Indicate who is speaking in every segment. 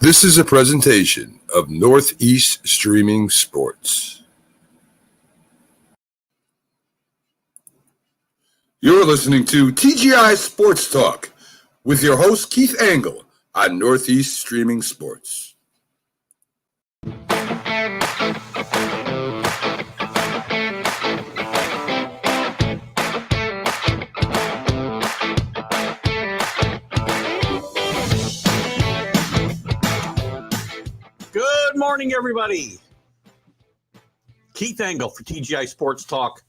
Speaker 1: This is a presentation of Northeast Streaming Sports. You're listening to TGI Sports Talk with your host Keith Angle on Northeast Streaming Sports.
Speaker 2: Good morning, everybody. Keith Angle for TGI Sports Talk.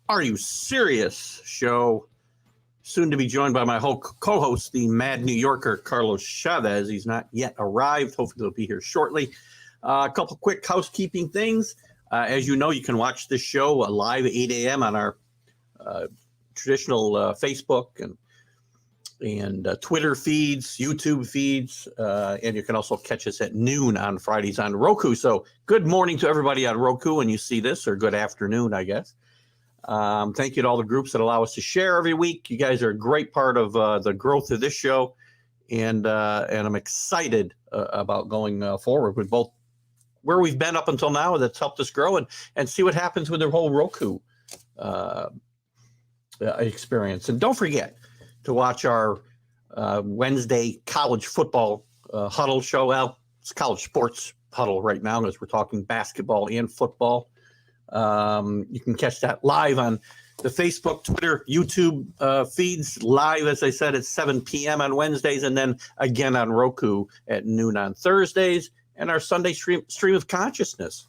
Speaker 2: Are You Serious? Show. Soon to be joined by my co-host, the Mad New Yorker, Carlos Chavez. He's not yet arrived. Hopefully he'll be here shortly. A couple quick housekeeping things. As you know, you can watch this show live at 8 a.m. on our traditional Facebook and Twitter feeds, YouTube feeds, and you can also catch us at noon on Fridays on Roku. So good morning to everybody on Roku when you see this, or good afternoon, I guess. Thank you to all the groups that allow us to share every week. You guys are a great part of the growth of this show, and I'm excited about going forward with both where we've been up until now that's helped us grow, and see what happens with the whole Roku experience. And don't forget to watch our Wednesday college football huddle show. Well, it's college sports huddle right now as we're talking basketball and football. You can catch that live on the Facebook, Twitter, YouTube feeds live, as I said, at 7 p.m. on Wednesdays, and then again on Roku at noon on Thursdays, and our Sunday stream of consciousness,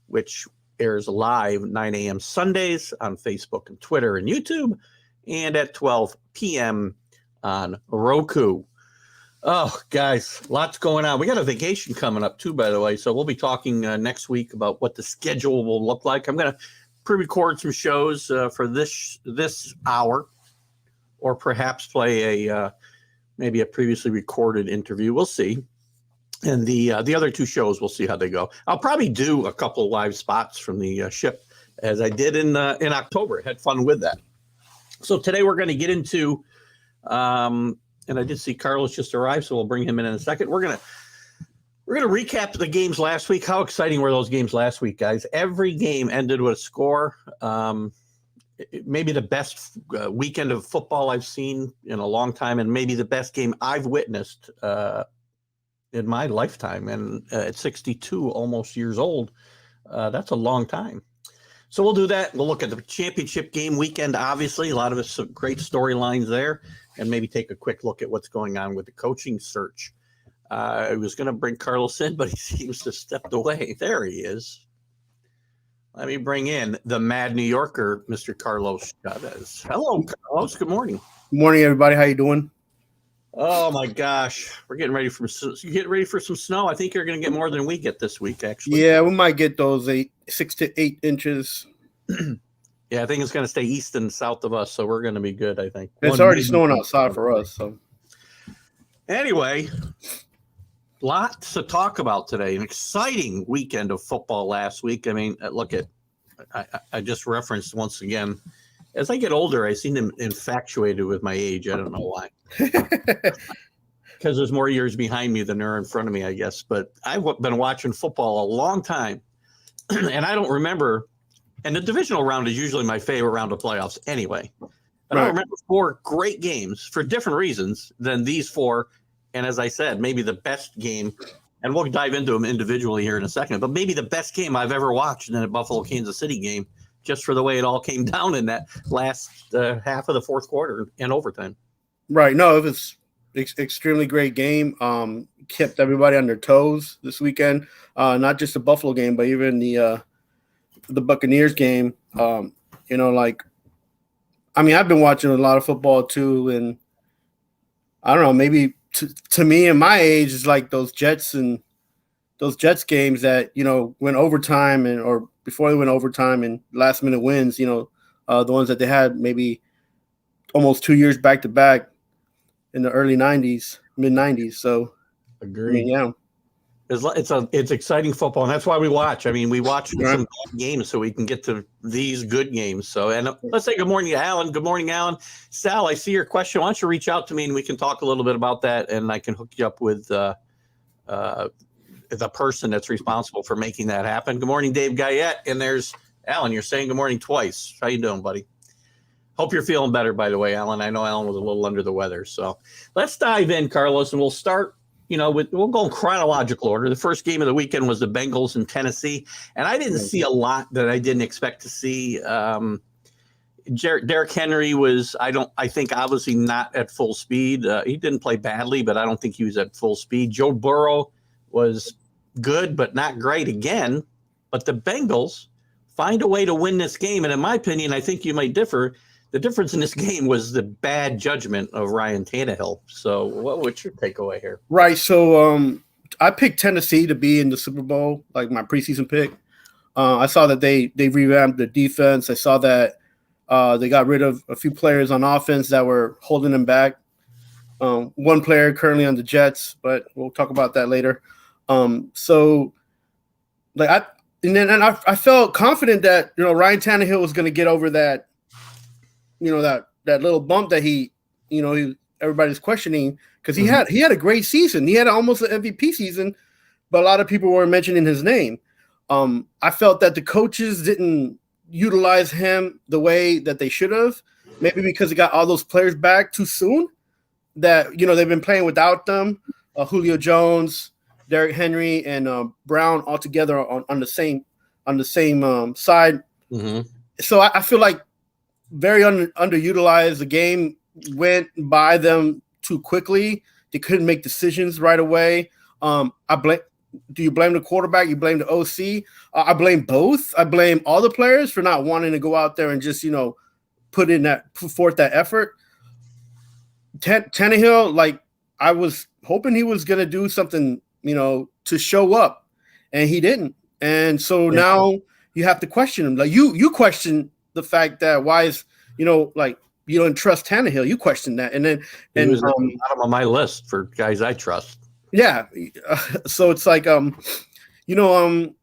Speaker 2: which airs live 9 a.m. Sundays on Facebook and Twitter and YouTube, and at 12 p.m. on Roku. Oh, guys, lots going on. We got a vacation coming up, too, by the way. So we'll be talking next week about what the schedule will look like. I'm going to pre-record some shows for this hour, or perhaps play maybe a previously recorded interview. We'll see. And the other two shows, we'll see how they go. I'll probably do a couple live spots from the ship, as I did in October. Had fun with that. So today we're going to get into, and I did see Carlos just arrived, so we'll bring him in a second. We're gonna recap the games last week. How exciting were those games last week, guys? Every game ended with a score. Maybe the best weekend of football I've seen in a long time, and maybe the best game I've witnessed in my lifetime. And at 62, almost years old, that's a long time. So we'll do that. We'll look at the championship game weekend, obviously. A lot of some great storylines there, and maybe take a quick look at what's going on with the coaching search. I was going to bring Carlos in, but he seems to have stepped away. There he is. Let me bring in the Mad New Yorker, Mr. Carlos Chavez. Hello, Carlos. Good morning.
Speaker 3: Good morning, everybody. How you doing?
Speaker 2: Oh, my gosh. We're getting ready for some snow. I think you're going to get more than we get this week, actually.
Speaker 3: Yeah, we might get those 6 to 8 inches.
Speaker 2: Yeah, I think it's going to stay east and south of us, so we're going to be good, I think.
Speaker 3: It's already snowing outside for us. So,
Speaker 2: anyway, lots to talk about today. An exciting weekend of football last week. I mean, I just referenced once again, as I get older, I seem infatuated with my age. I don't know why. Because there's more years behind me than there are in front of me, I guess. But I've been watching football a long time, and I don't remember. And the divisional round is usually my favorite round of playoffs anyway. But I remember 4 great games for different reasons than these 4. And as I said, maybe the best game, and we'll dive into them individually here in a second, but maybe the best game I've ever watched in a Buffalo-Kansas City game, just for the way it all came down in that last half of the fourth quarter and overtime.
Speaker 3: Right. No, it was extremely great game. Kept everybody on their toes this weekend. Not just the Buffalo game, but even the Buccaneers game. I've been watching a lot of football too, and I don't know, maybe to me and my age is like those Jets games that, went overtime or before they went overtime and last minute wins, the ones that they had maybe almost 2 years back to back in the early 90s, mid 90s. So
Speaker 2: agreed.
Speaker 3: Yeah.
Speaker 2: It's exciting football, and that's why we watch. I mean, we watch some games so we can get to these good games. So, and let's say good morning to Alan. Good morning, Alan. Sal, I see your question. Why don't you reach out to me and we can talk a little bit about that, and I can hook you up with the person that's responsible for making that happen. Good morning, Dave Guyette. And there's Alan. You're saying good morning twice. How you doing, buddy? Hope you're feeling better, by the way, Alan. I know Alan was a little under the weather. So let's dive in, Carlos, and we'll start, we'll go in chronological order. The first game of the weekend was the Bengals in Tennessee, and I didn't see a lot that I didn't expect to see. Derrick Henry was, I think obviously not at full speed. He didn't play badly, but I don't think he was at full speed. Joe Burrow was good, but not great again. But the Bengals find a way to win this game. And in my opinion, I think you might differ. The difference in this game was the bad judgment of Ryan Tannehill. So what's your takeaway here?
Speaker 3: Right. So I picked Tennessee to be in the Super Bowl, like my preseason pick. I saw that they revamped the defense. I saw that they got rid of a few players on offense that were holding them back. One player currently on the Jets, but we'll talk about that later. So I felt confident that Ryan Tannehill was going to get over that, that little bump that everybody's questioning, because he had a great season. He had almost an MVP season, but a lot of people were mentioning his name. I felt that the coaches didn't utilize him the way that they should have, maybe because he got all those players back too soon, that they've been playing without them. Julio Jones, Derrick Henry, and Brown all together on the same side. Mm-hmm. So I feel like very underutilized. The game went by them too quickly. They couldn't make decisions right away. Do you blame the quarterback? You blame the OC? I blame both. I blame all the players for not wanting to go out there and just, put forth that effort. Tannehill, like, I was hoping he was going to do something, to show up, and he didn't. And so now you have to question him. Like you question the fact that why is, like, you don't trust Tannehill. You question that. And then,
Speaker 2: he was on my list for guys I trust.
Speaker 3: Yeah. So it's like, I don't know.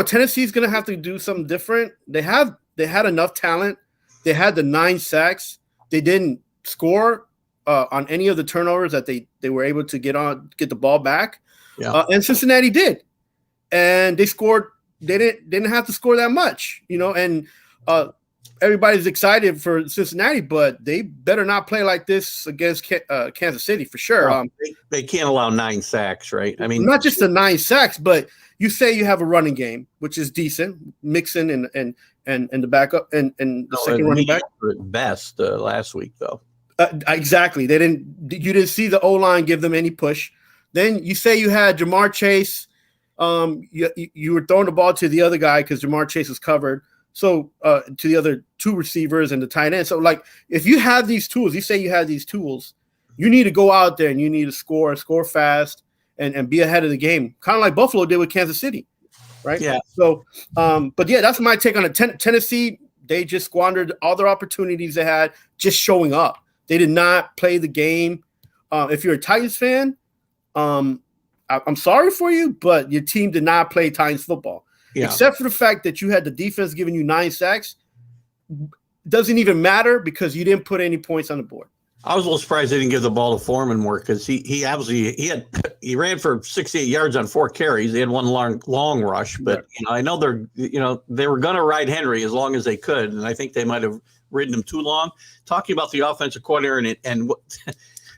Speaker 3: Tennessee's going to have to do something different. They had enough talent. They had the 9 sacks. They didn't score on any of the turnovers that they were able to get the ball back. Yeah. And Cincinnati did. And they scored. They didn't have to score that much, and everybody's excited for Cincinnati, but they better not play like this against Kansas City for sure.
Speaker 2: Well, they can't allow 9 sacks, right? I mean,
Speaker 3: not just the 9 sacks, but you say you have a running game, which is decent, Mixon and the backup and the second running back
Speaker 2: at best last week though.
Speaker 3: Exactly, you didn't see the O-line give them any push. Then you say you had Jamar Chase. You were throwing the ball to the other guy because Jamar Chase was covered. So to the other 2 receivers and the tight end. So, like, if you have these tools, you say you have these tools, you need to go out there and you need to score fast and be ahead of the game, kind of like Buffalo did with Kansas City, right? Yeah. So, but yeah, that's my take on it. Tennessee, they just squandered all their opportunities they had just showing up. They did not play the game. If you're a Titans fan, I'm sorry for you, but your team did not play Titans football. Yeah. Except for the fact that you had the defense giving you 9 sacks. Doesn't even matter because you didn't put any points on the board.
Speaker 2: I was a little surprised they didn't give the ball to Foreman more because he obviously he ran for 68 yards on 4 carries. They had one long rush, but I know they were going to ride Henry as long as they could, and I think they might have ridden him too long. Talking about the offensive coordinator and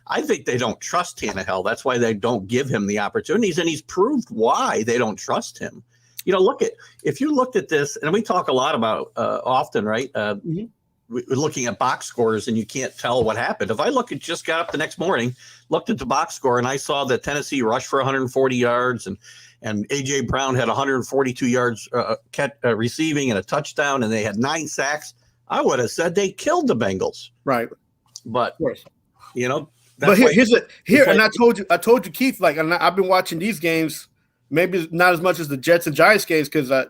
Speaker 2: I think they don't trust Tannehill. That's why they don't give him the opportunities, and he's proved why they don't trust him. If you looked at this, and we talk a lot about often, right? We're looking at box scores, and you can't tell what happened. If I just got up the next morning, looked at the box score, and I saw that Tennessee rushed for 140 yards, and A.J. Brown had 142 yards receiving and a touchdown, and they had 9 sacks, I would have said they killed the Bengals.
Speaker 3: Right.
Speaker 2: But,
Speaker 3: but and I told you, Keith, like, I've been watching these games, maybe not as much as the Jets and Giants games because I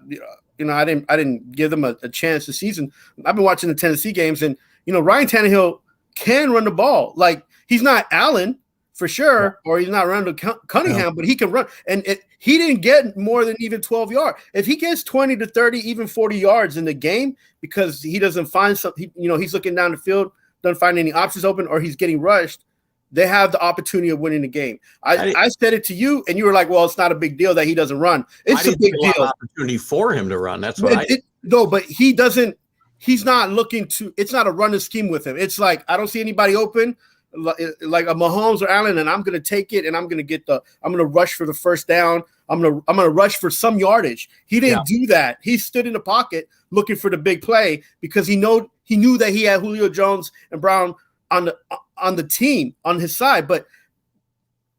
Speaker 3: didn't give them a chance this season. I've been watching the Tennessee games, and Ryan Tannehill can run the ball. Like, he's not Allen for sure, or he's not Randall Cunningham, but he can run. And he didn't get more than even 12 yards. If he gets 20 to 30, even 40 yards in the game because he doesn't find something, he's looking down the field, doesn't find any options open, or he's getting rushed, they have the opportunity of winning the game. I said it to you, and you were like, "Well, it's not a big deal that he doesn't run. It's a big deal.
Speaker 2: Opportunity for him to run. That's what
Speaker 3: No, but he doesn't. He's not looking to. It's not a running scheme with him. It's like I don't see anybody open, like a Mahomes or Allen, and I'm going to take it, and I'm going to rush for the first down. I'm going to rush for some yardage. He didn't do that. He stood in the pocket looking for the big play because he knew that he had Julio Jones and Brown on the team on his side, but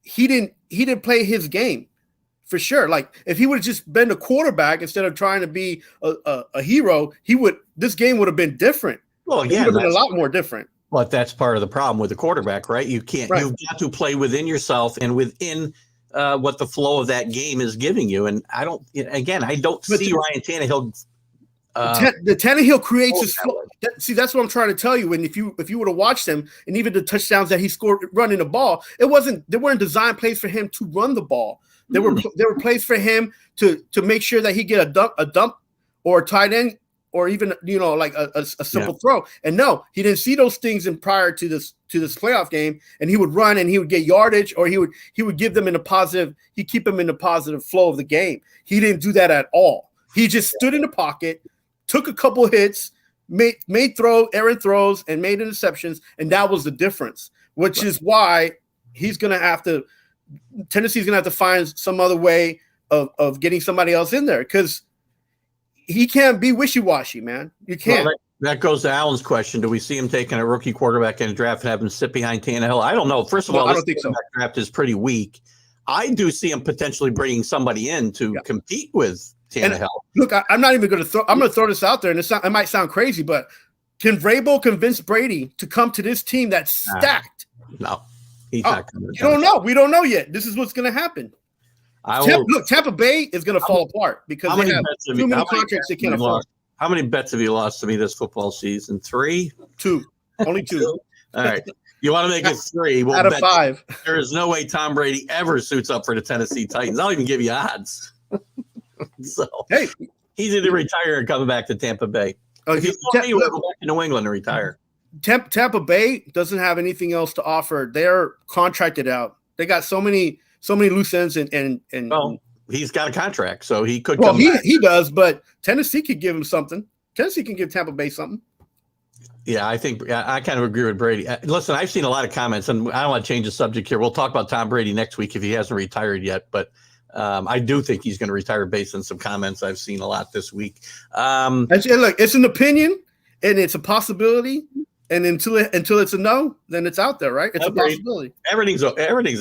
Speaker 3: he didn't play his game for sure. Like if he would have just been a quarterback instead of trying to be a hero, this game would have been different.
Speaker 2: Well, yeah,
Speaker 3: it would have been a lot more different.
Speaker 2: But that's part of the problem with the quarterback, right? You can't. Right. You've got to play within yourself and within what the flow of that game is giving you. And I don't see Ryan Tannehill.
Speaker 3: The Tannehill creates his flow. See, that's what I'm trying to tell you. And if you would have watched him, and even the touchdowns that he scored running the ball, they weren't designed plays for him to run the ball. They were plays for him to make sure that he get a dump or a tight end or even like a simple throw. And no, he didn't see those things prior to this playoff game. And he would run and he would get yardage, or he would give them in a positive. He keep them in the positive flow of the game. He didn't do that at all. He just stood in the pocket, took a couple hits, made errant throws, and made interceptions, and that was the difference. Which is why Tennessee's gonna have to find some other way of getting somebody else in there, because he can't be wishy-washy, man. You can't.
Speaker 2: Well, that goes to Alan's question. Do we see him taking a rookie quarterback in a draft and have him sit behind Tannehill? I don't know. First of all,
Speaker 3: I don't think so.
Speaker 2: Draft is pretty weak. I do see him potentially bringing somebody in to compete with Tannehill.
Speaker 3: And look, I'm not even going to throw. I'm going to throw this out there, and it might sound crazy, but can Vrabel convince Brady to come to this team that's stacked?
Speaker 2: No, he's not coming.
Speaker 3: You don't know. We don't know yet. This is what's going to happen. Tampa Bay is going to fall apart because they have too many contracts they can't afford.
Speaker 2: How many bets have you lost to me this football season? 3?
Speaker 3: 2. Only 2.
Speaker 2: All right. You want to make it 3? We'll
Speaker 3: out of 5.
Speaker 2: There is no way Tom Brady ever suits up for the Tennessee Titans. I'll even give you odds. So, hey, he's either retiring or coming back to Tampa Bay. If you told me you would go back to New England and retire.
Speaker 3: Tampa Bay doesn't have anything else to offer. They're contracted out. They got so many loose ends and
Speaker 2: well, he's got a contract, so he could.
Speaker 3: Well, he does, but Tennessee could give him something. Tennessee can give Tampa Bay something.
Speaker 2: Yeah, I think I kind of agree with Brady. Listen, I've seen a lot of comments, and I don't want to change the subject here. We'll talk about Tom Brady next week if he hasn't retired yet, but I do think he's going to retire based on some comments I've seen a lot this week.
Speaker 3: Look, it's an opinion, and it's a possibility. And until it's a no, then it's out there, right? It's a possibility.
Speaker 2: Everything's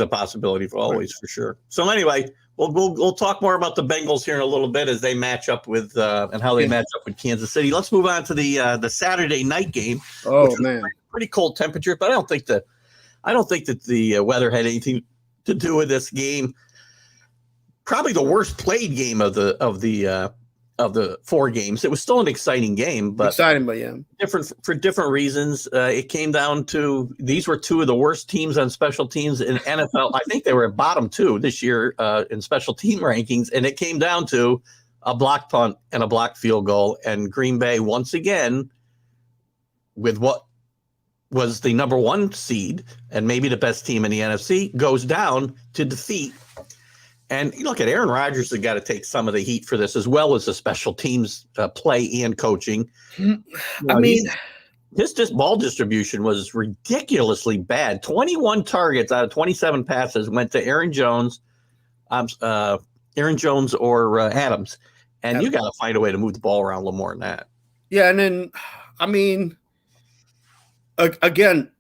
Speaker 2: a possibility for always, for sure. So anyway, we'll talk more about the Bengals here in a little bit as they match up with and how they match up with Kansas City. Let's move on to the Saturday night game.
Speaker 3: Oh man,
Speaker 2: pretty cold temperature, but I don't think that the weather had anything to do with this game. Probably the worst played game of the 4 games. It was still an exciting game, but different reasons. It came down to these were 2 of the worst teams on special teams in NFL. I think they were at bottom 2 this year in special team rankings, and it came down to a blocked punt and a blocked field goal. And Green Bay once again, with what was the number 1 seed and maybe the best team in the NFC, goes down to defeat. And you look at Aaron Rodgers has got to take some of the heat for this, as well as the special teams play and coaching.
Speaker 3: I mean,
Speaker 2: his ball distribution was ridiculously bad. 21 targets out of 27 passes went to Aaron Jones or Adams. And you got to find a way to move the ball around a little more than that.
Speaker 3: Yeah, and then, I mean, again,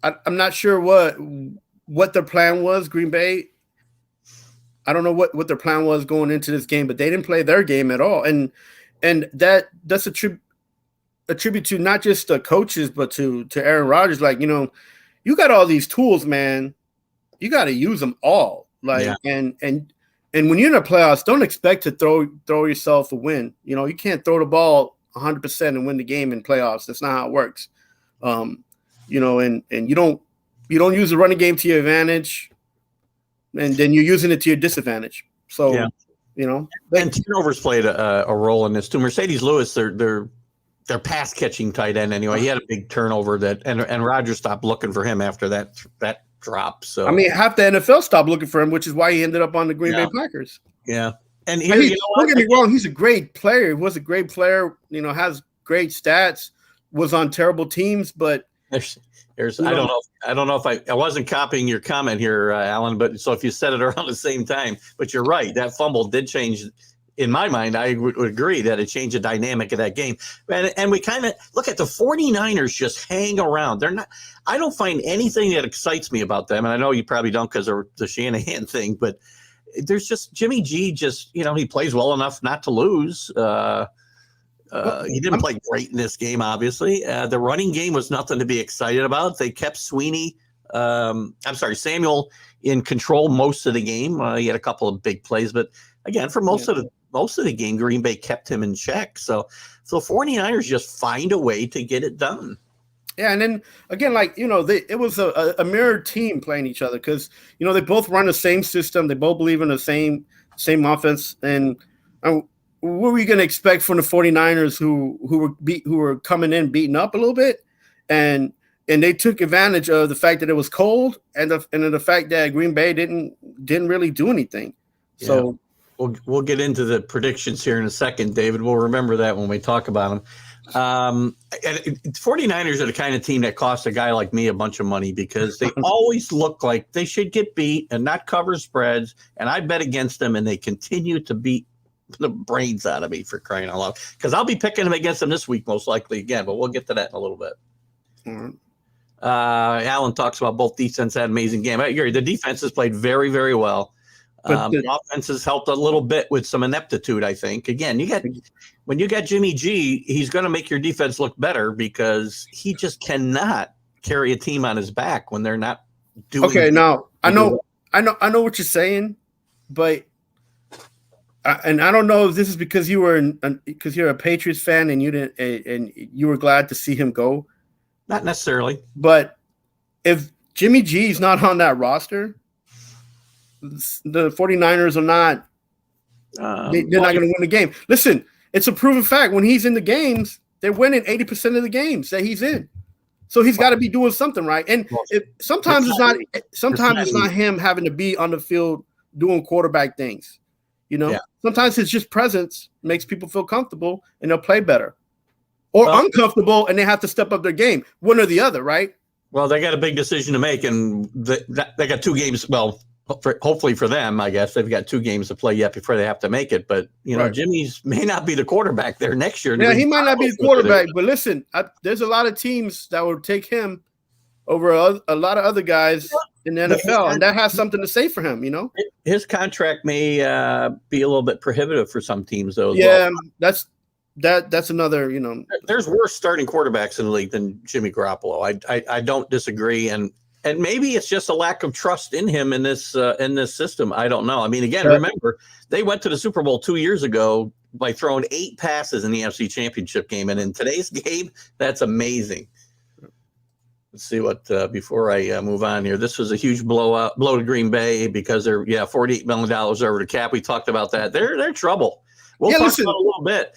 Speaker 3: I'm not sure what their plan was, Green Bay. I don't know what their plan was going into this game, but they didn't play their game at all. And that's a tribute to not just the coaches, but to Aaron Rodgers. Like, you got all these tools, man. You got to use them all. Like, and when you're in the playoffs, don't expect to throw yourself a win. You can't throw the ball 100% and win the game in playoffs. That's not how it works. And you don't use the running game to your advantage. And then you're using it to your disadvantage. So,
Speaker 2: and turnovers played a role in this too. Mercedes Lewis, their their pass catching tight end anyway. He had a big turnover and Rodgers stopped looking for him after that drop. So
Speaker 3: I mean, half the NFL stopped looking for him, which is why he ended up on the Green Bay Packers.
Speaker 2: Yeah. And here,
Speaker 3: don't get me wrong, he's a great player. He was a great player, has great stats, was on terrible teams, but
Speaker 2: there's I don't know if I wasn't copying your comment here, Alan, but so if you said it around the same time, but you're right, that fumble did change. In my mind, I would agree that it changed the dynamic of that game. And we kind of look at the 49ers just hang around. I don't find anything that excites me about them. And I know you probably don't because of the Shanahan thing, but there's just Jimmy G he plays well enough not to lose. He didn't play great in this game, obviously. The running game was nothing to be excited about. They kept Samuel in control most of the game. He had a couple of big plays, but again, for most of the game, Green Bay kept him in check. So 49ers just find a way to get it done.
Speaker 3: Yeah, and then again, it was a mirror team playing each other because they both run the same system. They both believe in the same offense. And what were we going to expect from the 49ers who were coming in beaten up a little bit, and they took advantage of the fact that it was cold and the fact that Green Bay didn't really do anything.
Speaker 2: Yeah.
Speaker 3: So.
Speaker 2: We'll get into the predictions here in a second, David. We'll remember that when we talk about them. 49ers are the kind of team that costs a guy like me a bunch of money because they always look like they should get beat and not cover spreads. And I bet against them, and they continue to beat the brains out of me, for crying out loud. Because I'll be picking them against them this week most likely again, but we'll get to that in a little bit.
Speaker 3: Mm-hmm.
Speaker 2: Alan talks about both defense had an amazing game. I agree. The defense has played very, very well. The offense has helped a little bit with some ineptitude, I think. Again, when you got Jimmy G, he's going to make your defense look better because he just cannot carry a team on his back when they're not doing.
Speaker 3: Okay, now I know what you're saying, but I don't know if this is because you're a Patriots fan and you were glad to see him go.
Speaker 2: Not necessarily,
Speaker 3: but if Jimmy G is not on that roster, the 49ers are not they're not going to win the game. Listen, it's a proven fact. When he's in the games, they're winning 80% of the games that he's in. So he's got to be doing something right. And sometimes it's not him having to be on the field doing quarterback things. Sometimes it's just presence makes people feel comfortable and they'll play better. Or uncomfortable and they have to step up their game. One or the other, right?
Speaker 2: Well, they got a big decision to make, and they got 2 games. Well, hopefully for them, I guess they've got 2 games to play yet before they have to make it. But right. Jimmy's may not be the quarterback there next year.
Speaker 3: Yeah, he might not be the quarterback. But listen, there's a lot of teams that will take him over a lot of other guys in the NFL, and that has something to say for him.
Speaker 2: His contract may be a little bit prohibitive for some teams, though.
Speaker 3: Yeah, that's another.
Speaker 2: There's worse starting quarterbacks in the league than Jimmy Garoppolo. I don't disagree, and maybe it's just a lack of trust in him in this system. I don't know. I mean, again, remember, they went to the Super Bowl 2 years ago by throwing 8 passes in the NFC Championship game. And in today's game, that's amazing. Let's see what before I move on here. This was a huge blow to Green Bay because they're $48 million over the cap. We talked about that. They're trouble. We'll talk about it a little bit.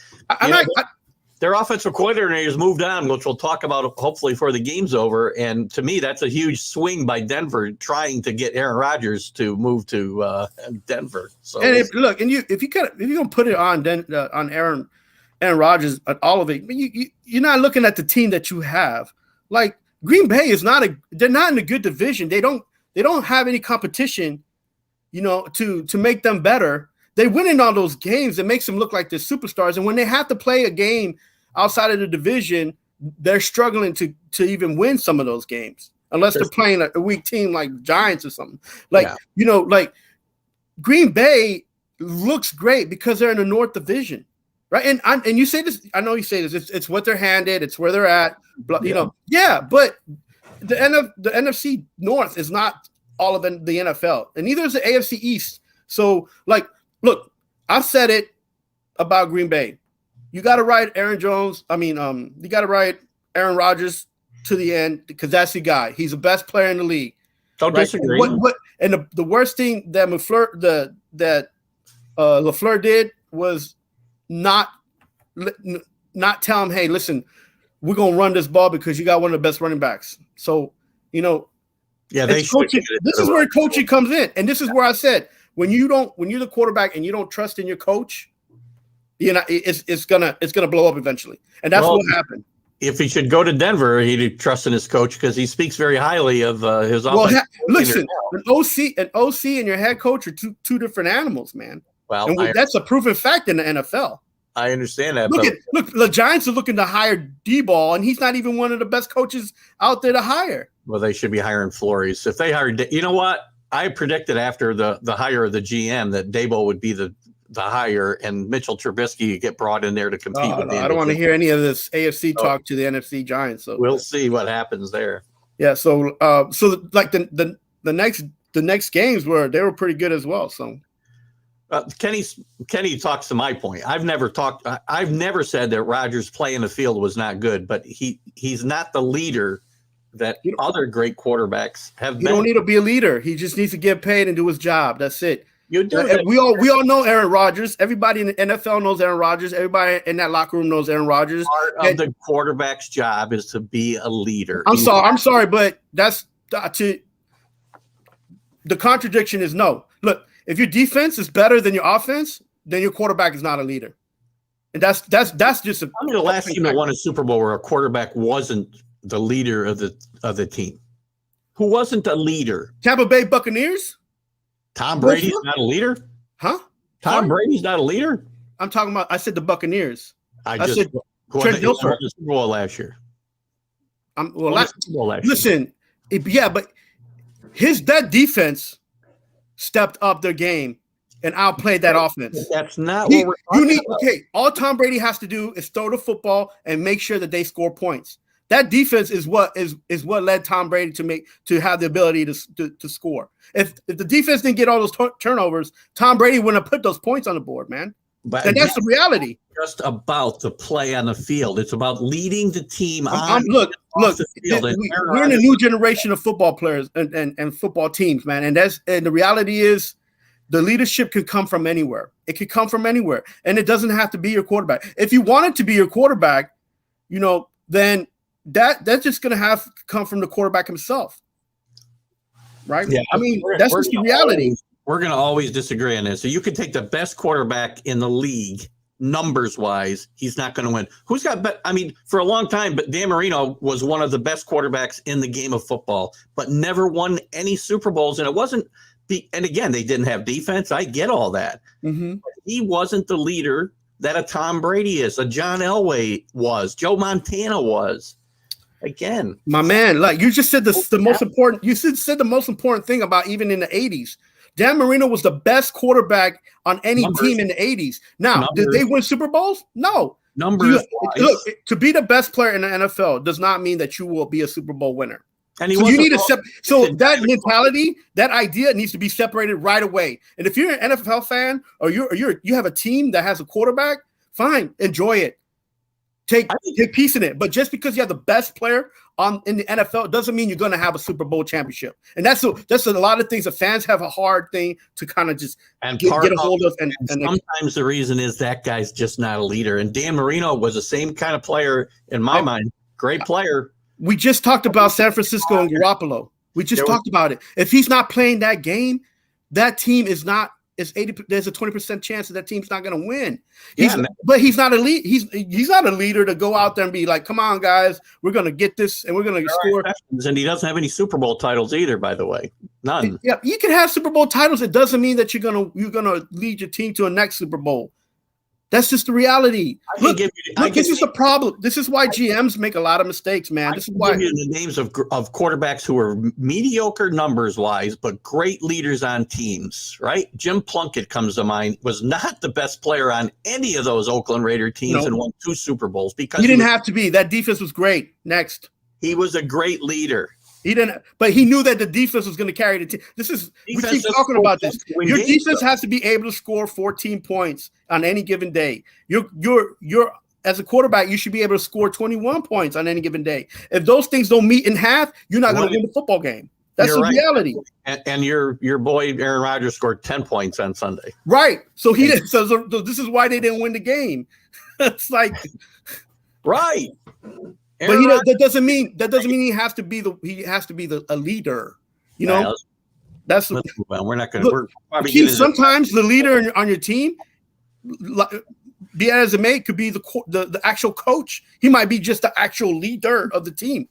Speaker 2: Their offensive coordinator has moved on, which we'll talk about hopefully before the game's over. And to me, that's a huge swing by Denver trying to get Aaron Rodgers to move to Denver. So,
Speaker 3: and if you're gonna put it on Aaron Rodgers at all of it, you're not looking at the team that you have. Like Green Bay they're not in a good division. They don't have any competition, to make them better. They win in all those games. It makes them look like they're superstars. And when they have to play a game outside of the division, they're struggling to even win some of those games, unless they're playing a weak team like Giants or something. Like Green Bay looks great because they're in the North Division, right? And you say this, I know you say this. It's what they're handed. It's where they're at. But the NFC North is not all of the NFL, and neither is the AFC East. So, look, I've said it about Green Bay. You got to ride Aaron Rodgers to the end because that's the guy. He's the best player in the league.
Speaker 2: Don't disagree.
Speaker 3: And the worst thing that LaFleur did was not not tell him, hey, listen, we're gonna run this ball because you got one of the best running backs. So this is where coaching comes in, and this is where I said when you're the quarterback and you don't trust in your coach, it's gonna blow up eventually, and that's what happened.
Speaker 2: If he should go to Denver, he'd trust in his coach because he speaks very highly of his offense.
Speaker 3: Well, listen, an OC and your head coach are two different animals, man.
Speaker 2: Well,
Speaker 3: and that's a proven fact in the NFL.
Speaker 2: I understand that.
Speaker 3: Look, the Giants are looking to hire D-Ball, and he's not even one of the best coaches out there to hire.
Speaker 2: Well, they should be hiring Flores. If they hired, you know what? I predicted after the hire of the GM that Daboll would be the hire, and Mitchell Trubisky get brought in there to compete with.
Speaker 3: I don't want to hear any of this AFC talk to the NFC Giants. So
Speaker 2: we'll see what happens there.
Speaker 3: Yeah. So like the next games were pretty good as well. So.
Speaker 2: Kenny talks to my point. I've never said that Rodgers' play in the field was not good, but he's not the leader that other great quarterbacks have been.
Speaker 3: You don't need to be a leader. He just needs to get paid and do his job. That's it.
Speaker 2: We
Speaker 3: all know Aaron Rodgers. Everybody in the NFL knows Aaron Rodgers. Everybody in that locker room knows Aaron Rodgers.
Speaker 2: Part of the quarterback's job is to be a leader.
Speaker 3: I'm sorry, but that's the contradiction is no. Look, if your defense is better than your offense, then your quarterback is not a leader. And that's just a.
Speaker 2: I mean, the last team that won a Super Bowl where a quarterback wasn't the leader of the team. Who wasn't a leader?
Speaker 3: Tampa Bay Buccaneers?
Speaker 2: Tom Brady's not a leader?
Speaker 3: Huh?
Speaker 2: Tom Brady's not a leader?
Speaker 3: I'm talking about, I said the Buccaneers.
Speaker 2: I said Trent Dilfer won the Super Bowl last year.
Speaker 3: Listen, but that defense stepped up their game and outplayed that offense.
Speaker 2: That's not what we're talking about.
Speaker 3: Okay, all Tom Brady has to do is throw the football and make sure that they score points. That defense is what led Tom Brady to have the ability to score. If the defense didn't get all those turnovers, Tom Brady wouldn't have put those points on the board, man. And that's the reality.
Speaker 2: Just about the play on the field. It's about leading the team on.
Speaker 3: Look. The field. We're in a new generation of football players and football teams, man. And the reality is, the leadership can come from anywhere. It can come from anywhere, and it doesn't have to be your quarterback. If you want it to be your quarterback, then that's just going to have to come from the quarterback himself, right? Yeah, I mean that's just the reality.
Speaker 2: We're going to always disagree on this. So you could take the best quarterback in the league, numbers wise, he's not going to win. Who's got? But I mean, for a long time, but Dan Marino was one of the best quarterbacks in the game of football, but never won any Super Bowls, and it wasn't. And again, they didn't have defense. I get all that. Mm-hmm. But he wasn't the leader that a Tom Brady is, a John Elway was, Joe Montana was. Again,
Speaker 3: my man, like you just said, the most important. You said the most important thing about even in the 80s. Dan Marino was the best quarterback on any team in the 80s. Now, did they win Super Bowls? No.
Speaker 2: Look,
Speaker 3: to be the best player in the NFL does not mean that you will be a Super Bowl winner.
Speaker 2: And
Speaker 3: that mentality, that idea needs to be separated right away. And if you're an NFL fan or you have a team that has a quarterback, fine, enjoy it. Take peace in it. But just because you have the best player in the NFL doesn't mean you're going to have a Super Bowl championship. And that's a lot of things that fans have a hard thing to kind of just get a hold of. And
Speaker 2: sometimes the reason is that guy's just not a leader. And Dan Marino was the same kind of player in my mind. Great player.
Speaker 3: We just talked about San Francisco and Garoppolo. We just talked about it. If he's not playing that game, that team is not. It's 80. There's a 20% chance that team's not going to win. But he's not a lead. He's not a leader to go out there and be like, "Come on, guys, we're going to get this and we're going to score."
Speaker 2: And he doesn't have any Super Bowl titles either, by the way. None.
Speaker 3: Yeah, you can have Super Bowl titles. It doesn't mean that you're gonna lead your team to a next Super Bowl. That's just the reality. Look, this is the problem. This is why GMs make a lot of mistakes, man. This is why.
Speaker 2: Give you the names of quarterbacks who are mediocre numbers-wise, but great leaders on teams, right? Jim Plunkett comes to mind, was not the best player on any of those Oakland Raider teams and won 2 Super Bowls. Because
Speaker 3: he didn't have to be. That defense was great. Next.
Speaker 2: He was a great leader.
Speaker 3: He didn't, but he knew that the defense was going to carry the team. We keep talking about this. Your defense has to be able to score 14 points on any given day. You're as a quarterback, you should be able to score 21 points on any given day. If those things don't meet in half, you're not going to win the football game. That's the reality.
Speaker 2: And your boy Aaron Rodgers scored 10 points on Sunday.
Speaker 3: Right. So he didn't. So this is why they didn't win the game. It's like
Speaker 2: Right.
Speaker 3: But that doesn't mean he has to be a leader. You know, that's
Speaker 2: let's move on. We're not going to.
Speaker 3: Keith, sometimes the leader on your team, be as it may, could be the actual coach. He might be just the actual leader of the team.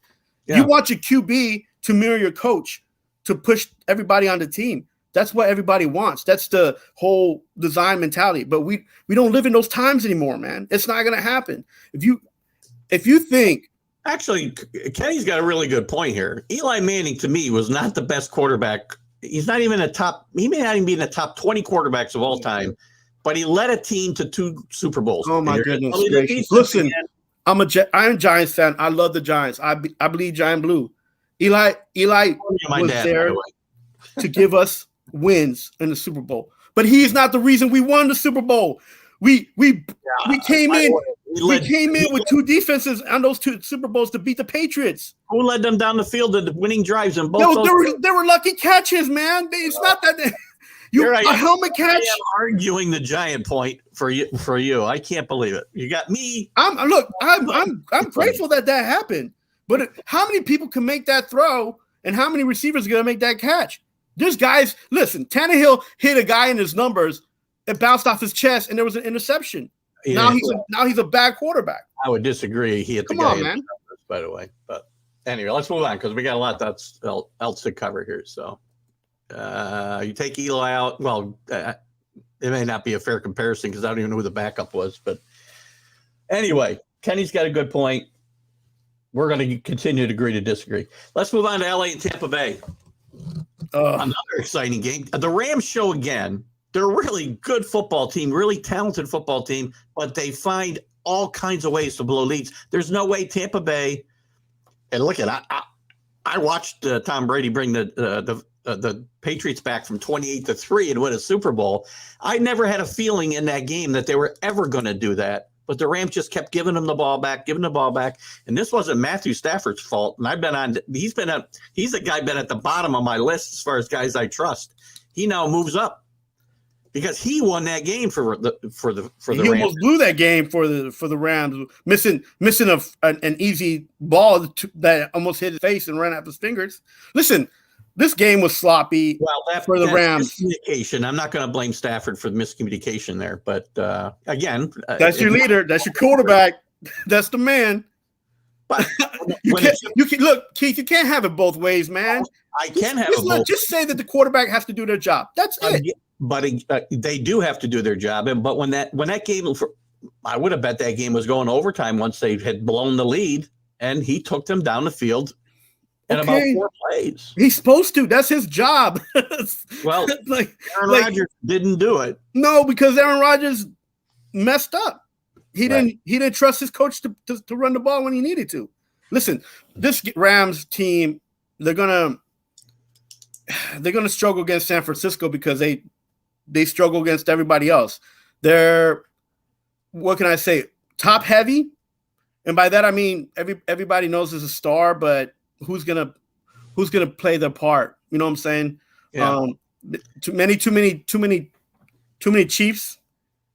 Speaker 3: Yeah. You want your QB to mirror your coach to push everybody on the team. That's what everybody wants. That's the whole design mentality. But we don't live in those times anymore, man. It's not going to happen. If you think.
Speaker 2: Actually, Kenny's got a really good point here. Eli Manning, to me, was not the best quarterback. He's not even he may not even be in the top 20 quarterbacques of all time, but he led a team to 2 Super Bowls.
Speaker 3: Oh, my goodness gracious. Listen, I'm a Giants fan. I love the Giants. I believe Giant Blue. Eli was there to give us wins in the Super Bowl. But he's not the reason we won the Super Bowl. We came in. We came in with 2 defenses on those 2 Super Bowls to beat the Patriots.
Speaker 2: Who led them down the field to the winning drives in both?
Speaker 3: They were lucky catches, man. It's not that a helmet catch.
Speaker 2: I am arguing the Giant point for you. I can't believe it. You got me.
Speaker 3: I'm grateful that happened. But how many people can make that throw, and how many receivers are going to make that catch? There's guys. Listen, Tannehill hit a guy in his numbers. It bounced off his chest, and there was an interception. Yeah. Now he's a bad quarterback.
Speaker 2: I would disagree. He hit the guy in the numbers, by the way. But anyway, let's move on because we got a lot else to cover here. So you take Eli out. Well, it may not be a fair comparison because I don't even know who the backup was. But anyway, Kenny's got a good point. We're going to continue to agree to disagree. Let's move on to LA and Tampa Bay. Another exciting game. The Rams show again. They're a really good football team, really talented football team, but they find all kinds of ways to blow leads. There's no way Tampa Bay. And look at I watched Tom Brady bring the Patriots back from 28-3 and win a Super Bowl. I never had a feeling in that game that they were ever going to do that. But the Rams just kept giving them the ball back. And this wasn't Matthew Stafford's fault. And he's a guy been at the bottom of my list as far as guys I trust. He now moves up because he won that game for the Rams.
Speaker 3: He almost blew that game for the Rams, missing an easy ball that almost hit his face and ran out his fingers. Listen, this game was sloppy for the Rams.
Speaker 2: Miscommunication. I'm not going to blame Stafford for the miscommunication there, but again,
Speaker 3: that's your leader. That's your quarterback. That's the man.
Speaker 2: But
Speaker 3: you can look, Keith. You can't have it both ways, man.
Speaker 2: I can have it both.
Speaker 3: Just say that the quarterback has to do their job. That's it.
Speaker 2: But they do have to do their job. But when that game, I would have bet that game was going to overtime once they had blown the lead, and he took them down the field. And about 4 plays.
Speaker 3: He's supposed to. That's his job.
Speaker 2: Well, Aaron Rodgers didn't do it.
Speaker 3: No, because Aaron Rodgers messed up. He didn't trust his coach to run the ball when he needed to. Listen, this Rams team, they're gonna struggle against San Francisco because they struggle against everybody else. They're, what can I say, top heavy, and by that I mean everybody knows there's a star, but who's gonna play their part? You know what I'm saying?
Speaker 2: Yeah.
Speaker 3: Too many Chiefs,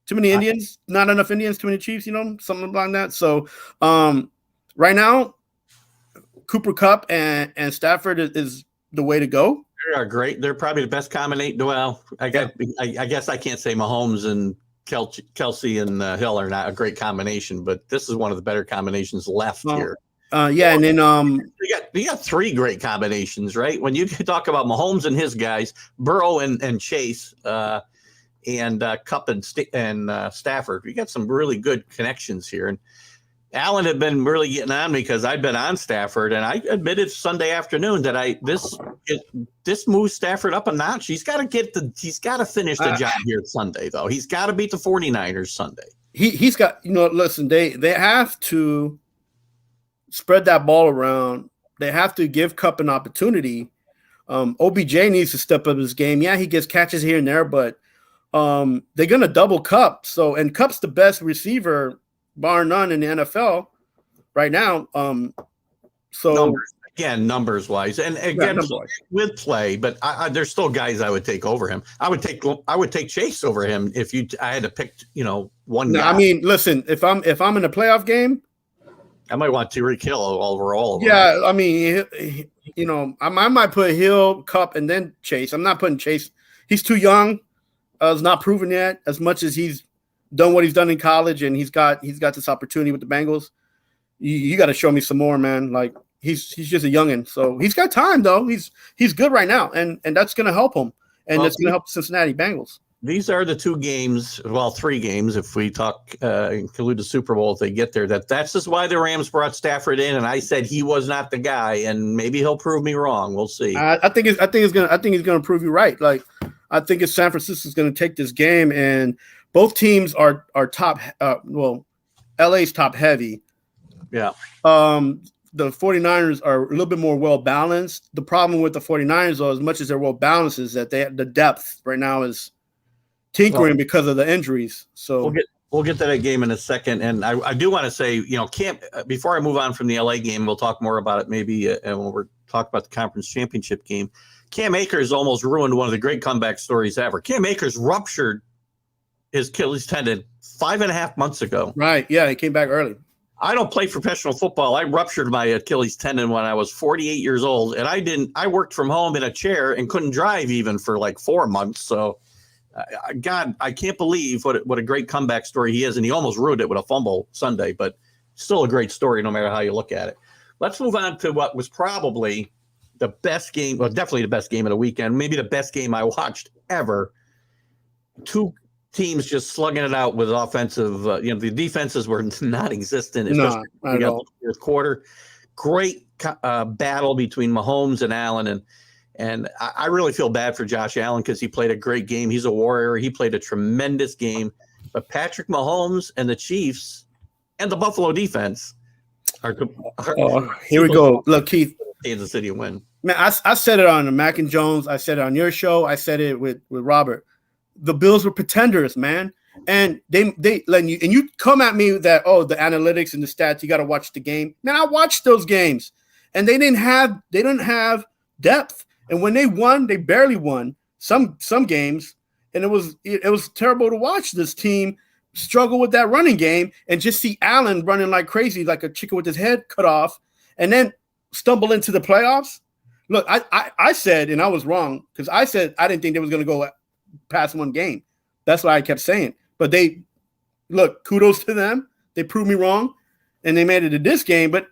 Speaker 3: too many Indians, not enough Indians, too many Chiefs. You know, something like that. So right now, Cooper Kupp and Stafford is the way to go.
Speaker 2: They are great. They're probably the best combination. Well, I guess I can't say Mahomes and Kelsey and Hill are not a great combination, but this is one of the better combinations left here.
Speaker 3: And then
Speaker 2: you got 3 great combinations, right? When you talk about Mahomes and his guys, Burrow and Chase, and Kupp and Stafford, we got some really good connections here. And Allen had been really getting on me because I'd been on Stafford, and I admitted Sunday afternoon that this moves Stafford up a notch. He's got to finish the job here Sunday, though. He's got to beat the 49ers Sunday.
Speaker 3: He's got, listen, they have to spread that ball around. They have to give Kupp an opportunity. OBJ needs to step up his game. Yeah, he gets catches here and there, but they're going to double Kupp. And Kupp's the best receiver, bar none, in the NFL right now.
Speaker 2: Numbers wise, and again with play, but there's still guys I would take over him. I would take Chase over him I had to pick, one guy.
Speaker 3: I mean, listen, if I'm in a playoff game,
Speaker 2: I might want Tyreek Hill overall.
Speaker 3: Yeah, I mean, I might put Hill, Cup, and then Chase. I'm not putting Chase. He's too young. It's not proven yet. As much as he's done what he's done in college, and he's got this opportunity with the Bengals. You got to show me some more, man. Like he's just a youngin, so he's got time though. He's good right now, and that's going to help him, and that's going to help the Cincinnati Bengals.
Speaker 2: These are the 2 games, well, 3 games if we include the Super Bowl if they get there. That's just why the Rams brought Stafford in, and I said he was not the guy, and maybe he'll prove me wrong. We'll see.
Speaker 3: I think he's gonna prove you right. Like I think it's San Francisco's gonna take this game, and both teams are top. LA's top heavy.
Speaker 2: Yeah.
Speaker 3: The 49ers are a little bit more well balanced. The problem with the 49ers, though, as much as they're well balanced, is that the depth right now is tinkering because of the injuries. So
Speaker 2: we'll get to that game in a second, and I do want to say, before I move on from the LA game, we'll talk more about it maybe when we're talking about the conference championship game. Cam Akers almost ruined one of the great comeback stories ever. Cam Akers ruptured his Achilles tendon 5.5 months ago.
Speaker 3: Right? Yeah, he came back early.
Speaker 2: I don't play professional football. I ruptured my Achilles tendon when I was 48 years old, and I worked from home in a chair and couldn't drive even for like 4 months. So. God, I can't believe what a great comeback story he is, and he almost ruined it with a fumble Sunday, but still a great story no matter how you look at it. Let's move on to what was probably the best game, well, definitely the best game of the weekend, maybe the best game I watched ever. 2 teams just slugging it out with offensive, the defenses were non-existent, especially in the fourth quarter. Great battle between Mahomes and Allen, and I really feel bad for Josh Allen because he played a great game. He's a warrior. He played a tremendous game. But Patrick Mahomes and the Chiefs and the Buffalo defense are
Speaker 3: here we go. Look, Keith.
Speaker 2: Kansas City win.
Speaker 3: Man, I said it on the Mac and Jones. I said it on your show. I said it with Robert. The Bills were pretenders, man. And they let you, and you come at me that, the analytics and the stats, you got to watch the game. Man, I watched those games, and they didn't have depth. And when they won, they barely won some games, and it was terrible to watch this team struggle with that running game and just see Allen running like crazy, like a chicken with his head cut off, and then stumble into the playoffs. Look, I said, and I was wrong because I said I didn't think they was going to go past 1 game. That's why I kept saying. But kudos to them. They proved me wrong, and they made it to this game. But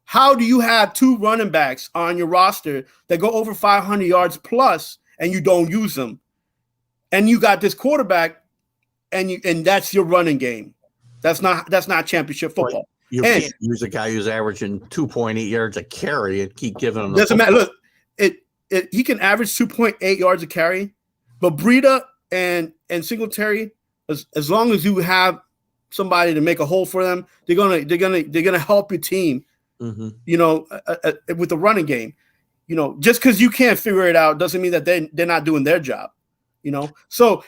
Speaker 3: how do you have 2 running backs on your roster that go over 500 yards plus and you don't use them? And you got this quarterback and that's your running game. That's not championship football.
Speaker 2: You can't use a guy who's averaging 2.8 yards a carry and keep giving him.
Speaker 3: Doesn't matter. Look, he can average 2.8 yards a carry, but Breida and Singletary, as long as you have somebody to make a hole for them, they're gonna help your team. Mm-hmm. With the running game, just because you can't figure it out doesn't mean that they're not doing their job. So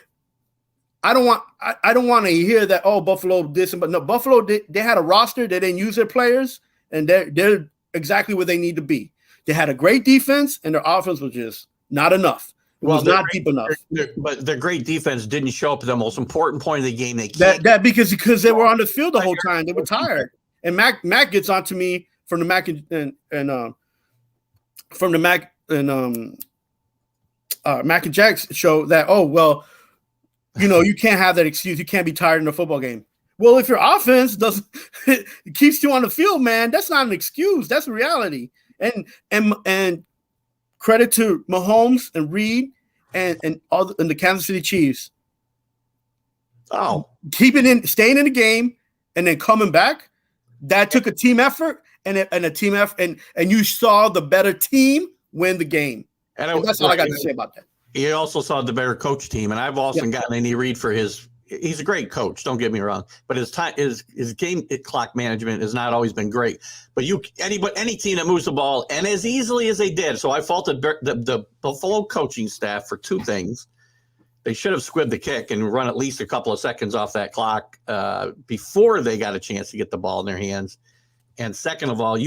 Speaker 3: I don't want to hear that. Oh, Buffalo did some, but no, Buffalo they had a roster. They didn't use their players, and they're exactly where they need to be. They had a great defense, and their offense was just not enough. It was not deep enough.
Speaker 2: But their great defense didn't show up at the most important point of the game. They
Speaker 3: can't. That because they were on the field the whole time. They were tired. And Mac gets on to me from the Mac Mac and Jack's show that, you can't have that excuse. You can't be tired in a football game. Well, if your offense it keeps you on the field, man, that's not an excuse. That's a reality. And credit to Mahomes and Reed and the Kansas City Chiefs. Staying in the game and then coming back. That took a team effort and a team effort, and you saw the better team win the game. And that's all I got to say about that.
Speaker 2: You also saw the better coach team, and I've also gotten Andy Reid for his. He's a great coach. Don't get me wrong, but his game clock management has not always been great. But any team that moves the ball and as easily as they did. So I faulted the Buffalo coaching staff for 2 things. They should have squibbed the kick and run at least a couple of seconds off that clock before they got a chance to get the ball in their hands. And second of all,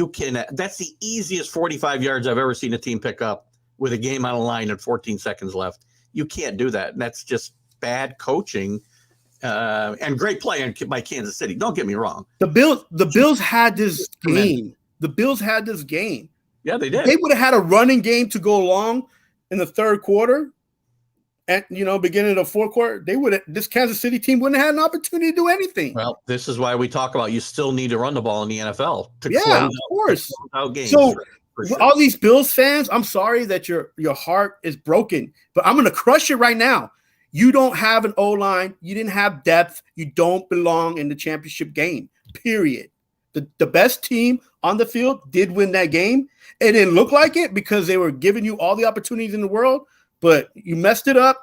Speaker 2: that's the easiest 45 yards I've ever seen a team pick up with a game on the line and 14 seconds left. You can't do that. And that's just bad coaching And great play by Kansas City. Don't get me wrong.
Speaker 3: The Bills had this game. The Bills had this game.
Speaker 2: Yeah, they did.
Speaker 3: They would have had a running game to go along in the third quarter. At beginning of the fourth quarter, this Kansas City team wouldn't have had an opportunity to do anything.
Speaker 2: Well, this is why we talk about you still need to run the ball in the NFL to
Speaker 3: of course.
Speaker 2: Out games.
Speaker 3: So
Speaker 2: for sure.
Speaker 3: All these Bills fans, I'm sorry that your heart is broken, but I'm gonna crush it right now. You don't have an O-line. You didn't have depth. You don't belong in the championship game. Period. The best team on the field did win that game. It didn't look like it because they were giving you all the opportunities in the world. But you messed it up.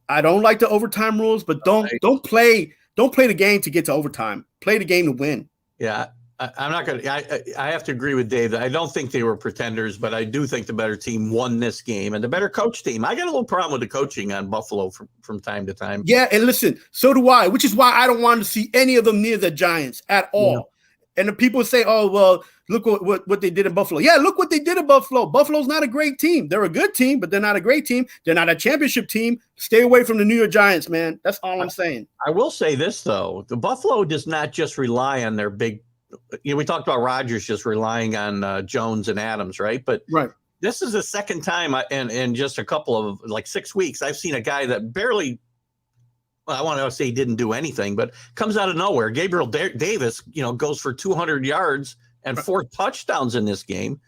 Speaker 3: I don't like the overtime rules, but don't play the game to get to overtime. Play the game to win.
Speaker 2: Yeah, I'm not gonna. I have to agree with Dave. I don't think they were pretenders, but I do think the better team won this game and the better coach team. I got a little problem with the coaching on Buffalo from time to time.
Speaker 3: Yeah, and listen, so do I. Which is why I don't want to see any of them near the Giants at all. Yeah. And the people say, "Oh, well, look what they did in Buffalo." Yeah, look what they did in Buffalo. Buffalo's not a great team. They're a good team, but they're not a great team. They're not a championship team. Stay away from the New York Giants, man. That's all I'm saying.
Speaker 2: I will say this, though. The Buffalo does not just rely on their big – we talked about Rodgers just relying on Jones and Adams, right? But this is the second time in just a couple of – 6 weeks, I've seen a guy that barely – I want to say he didn't do anything, but comes out of nowhere. Gabriel Davis, goes for 200 yards and 4 touchdowns in this game.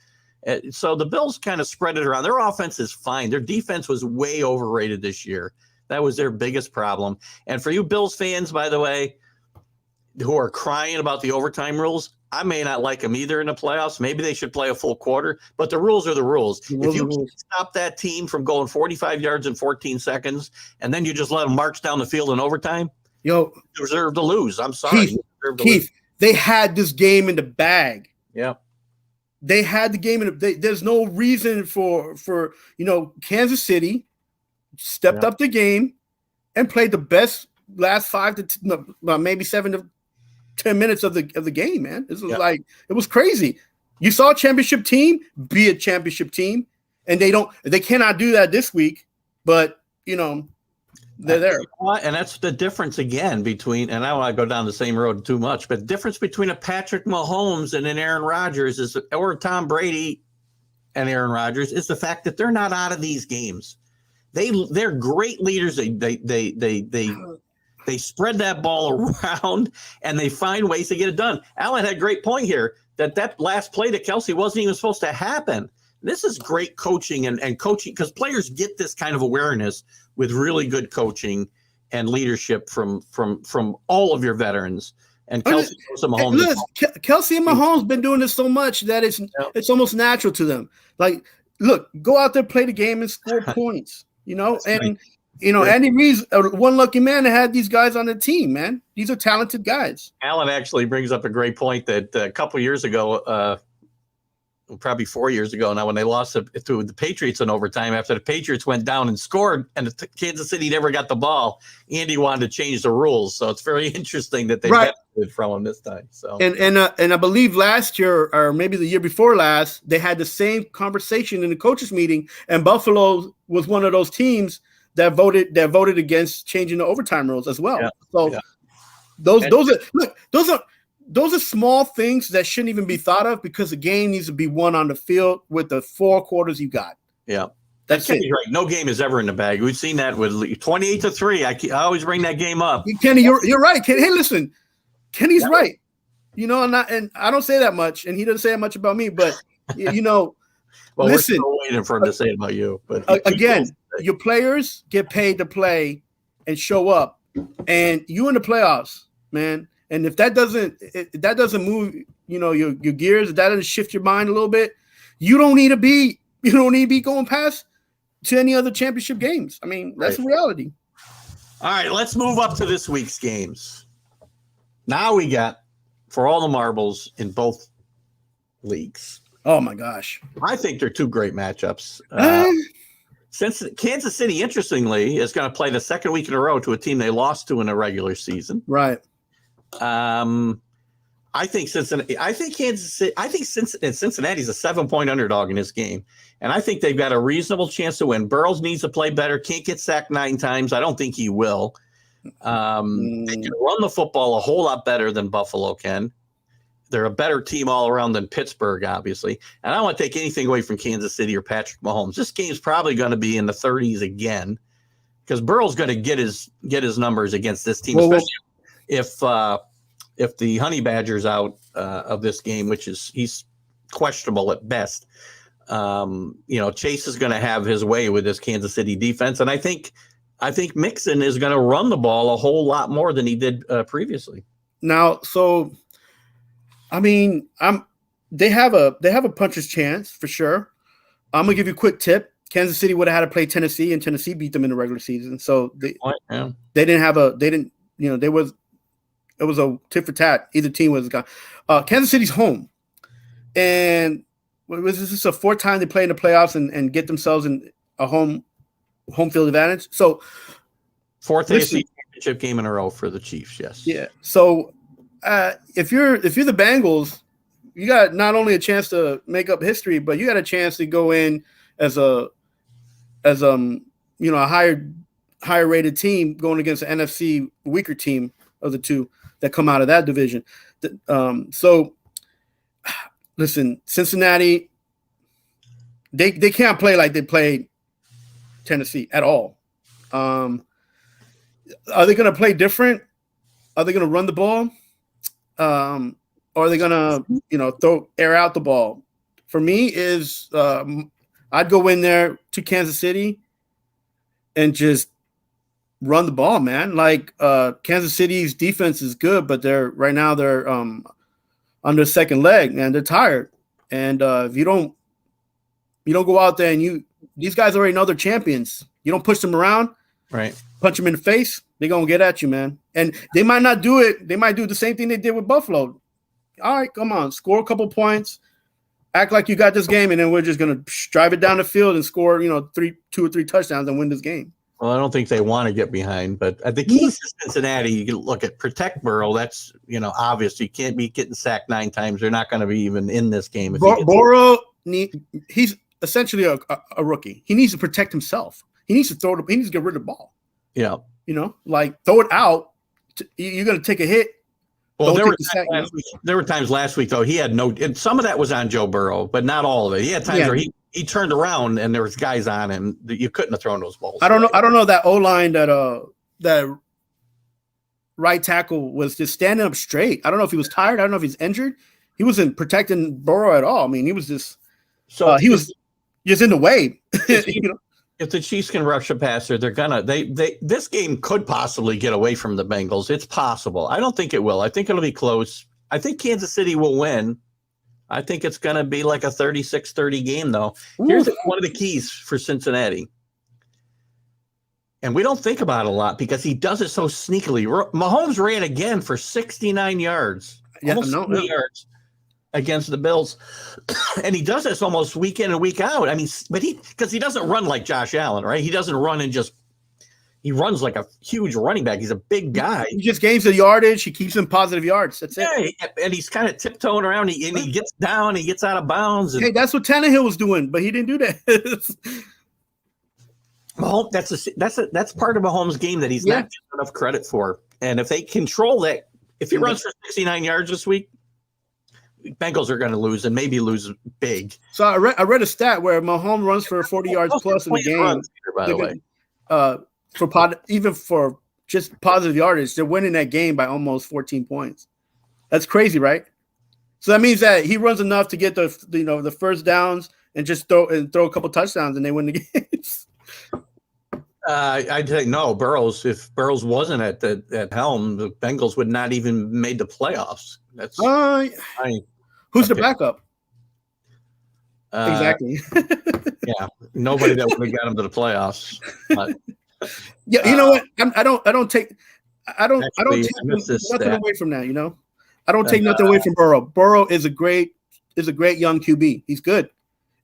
Speaker 2: So the Bills kind of spread it around. Their offense is fine. Their defense was way overrated this year. That was their biggest problem. And for you Bills fans, by the way, who are crying about the overtime rules, I may not like them either in the playoffs. Maybe they should play a full quarter, but the rules are the rules. If you can't stop that team from going 45 yards in 14 seconds, and then you just let them march down the field in overtime, you deserve to lose. I'm sorry.
Speaker 3: Keith, they had this game in the bag.
Speaker 2: Yeah.
Speaker 3: They had the game there's no reason for Kansas City stepped up the game and played the best last 5 to maybe 7 to 10 minutes of the game, man. This was it was crazy. You saw a championship team be a championship team, and they cannot do that this week, but they're there.
Speaker 2: And that's the difference again between, and I don't want to go down the same road too much, but the difference between a Patrick Mahomes and an Aaron Rodgers or Tom Brady and Aaron Rodgers is the fact that they're not out of these games. They're great leaders. They spread that ball around and they find ways to get it done. Alan had a great point here that last play to Kelsey wasn't even supposed to happen. This is great coaching and coaching because players get this kind of awareness with really good coaching and leadership from all of your veterans. And Kelsey and Mahomes.
Speaker 3: Kelsey and Mahomes been doing this so much that it's almost natural to them. Like, look, go out there, play the game, and score points. Andy Reid's one lucky man that had these guys on the team, man. These are talented guys.
Speaker 2: Alan actually brings up a great point that a couple years ago, probably 4 years ago now, when they lost to the Patriots in overtime, after the Patriots went down and scored and Kansas City never got the ball, Andy wanted to change the rules. So it's very interesting that they benefited from him this time. So
Speaker 3: and I believe last year or maybe the year before last, they had the same conversation in the coaches meeting, and Buffalo was one of those teams that voted against changing the overtime rules as well. Yeah. So those are small things that shouldn't even be thought of because the game needs to be won on the field with the 4 quarters you got.
Speaker 2: Yeah. That's Kenny's right. No game is ever in the bag. We've seen that with 28-3. I always bring that game up.
Speaker 3: Kenny, you're right. Kenny, hey, listen, Kenny's right. And I don't say that much, and he doesn't say that much about me, but
Speaker 2: well, listen, we're still waiting for him to say it about you. But
Speaker 3: again, your players get paid to play and show up, and you in the playoffs, man. And if that doesn't move, your gears, if that doesn't shift your mind a little bit, you don't need to be going past to any other championship games. I mean, that's the reality.
Speaker 2: All right, let's move up to this week's games. Now we got for all the marbles in both leagues.
Speaker 3: Oh my gosh.
Speaker 2: I think they're 2 great matchups. Since Kansas City, interestingly, is going to play the second week in a row to a team they lost to in a regular season.
Speaker 3: Right.
Speaker 2: I think Cincinnati. I think Kansas City. I think Cincinnati's a 7-point underdog in this game, and I think they've got a reasonable chance to win. Burrows needs to play better. Can't get sacked 9 times. I don't think he will. They can run the football a whole lot better than Buffalo can. They're a better team all around than Pittsburgh, obviously. And I don't want to take anything away from Kansas City or Patrick Mahomes. This game's probably going to be in the 30s again because Burrow's going to get his numbers against this team, especially if the Honey Badger's out of this game, which is he's questionable at best. Chase is going to have his way with this Kansas City defense, and I think Mixon is going to run the ball a whole lot more than he did previously.
Speaker 3: Now, so I mean, they have a puncher's chance for sure. I'm gonna give you a quick tip. Kansas City would have had to play Tennessee, and Tennessee beat them in the regular season. So it was a tit for tat. Either team was gone. Kansas City's home, and this is the fourth time they play in the playoffs and get themselves in a home field advantage. So
Speaker 2: fourth AFC championship game in a row for the Chiefs. Yes.
Speaker 3: Yeah. So if you're the Bengals, you got not only a chance to make up history, but you got a chance to go in as a higher rated team going against an NFC weaker team of the two that come out of that division. So listen, Cincinnati, they can't play like they played Tennessee at all. Are they going to play different? Are they going to run the ball? Or are they going to, air out the ball? For me is I'd go in there to Kansas City and just run the ball, man. Like Kansas City's defense is good, but they're on their second leg, man. They're tired. And if you don't go out there and these guys already know they're champions. You don't push them around,
Speaker 2: right?
Speaker 3: Punch them in the face. They're gonna get at you, man. And they might not do it. They might do the same thing they did with Buffalo. All right, come on, score a couple points, act like you got this game, and then we're just gonna drive it down the field and score, 2 or 3 touchdowns and win this game.
Speaker 2: Well, I don't think they want to get behind, but the key to Cincinnati, you can look at protect Burrow. That's obvious. You can't be getting sacked 9 times. They're not going to be even in this game.
Speaker 3: Burrow, he's essentially a rookie. He needs to protect himself. He needs to he needs to get rid of the ball.
Speaker 2: Yeah.
Speaker 3: Throw it out. You're going to take a hit.
Speaker 2: Well, there were times last week, though, he had and some of that was on Joe Burrow, but not all of it. He had times where he turned around and there was guys on him that you couldn't have thrown those balls.
Speaker 3: I don't know that O-line that right tackle was just standing up straight. I don't know if he was tired. I don't know if he's injured. He wasn't protecting Burrow at all. I mean, he was just he was just in the way.
Speaker 2: If the Chiefs can rush a passer, they're gonna. This game could possibly get away from the Bengals. It's possible. I don't think it will. I think it'll be close. I think Kansas City will win. I think it's going to be like a 36-30 game, though. Here's one of the keys for Cincinnati. And we don't think about it a lot because he does it so sneakily. Mahomes ran again for 69 yards. Yards against the Bills. And he does this almost week in and week out. I mean, because he doesn't run like Josh Allen, right? He doesn't run he runs like a huge running back. He's a big guy.
Speaker 3: He just gains the yardage. He keeps him positive yards. That's it.
Speaker 2: And he's kind of tiptoeing around. He gets down. He gets out of bounds.
Speaker 3: Hey, that's what Tannehill was doing, but he didn't do that.
Speaker 2: Mahomes, that's part of Mahomes' game that he's not getting enough credit for. And if they control that, if he runs for 69 yards this week, Bengals are going to lose and maybe lose big.
Speaker 3: So I read a stat where Mahomes runs for 40 yards plus in the game.
Speaker 2: By the way.
Speaker 3: Even for just positive yardage, they're winning that game by almost 14 points. That's crazy, right? So that means that he runs enough to get the first downs and just throw a couple touchdowns and they win the games.
Speaker 2: I'd say no. If Burrows wasn't at helm, the Bengals would not even made the playoffs. That's
Speaker 3: who's the backup?
Speaker 2: Exactly. Yeah, nobody that would have got him to the playoffs. But,
Speaker 3: yeah, you know what? I don't take nothing away from that. I don't take nothing away from Burrow. Burrow is a great young QB. He's good,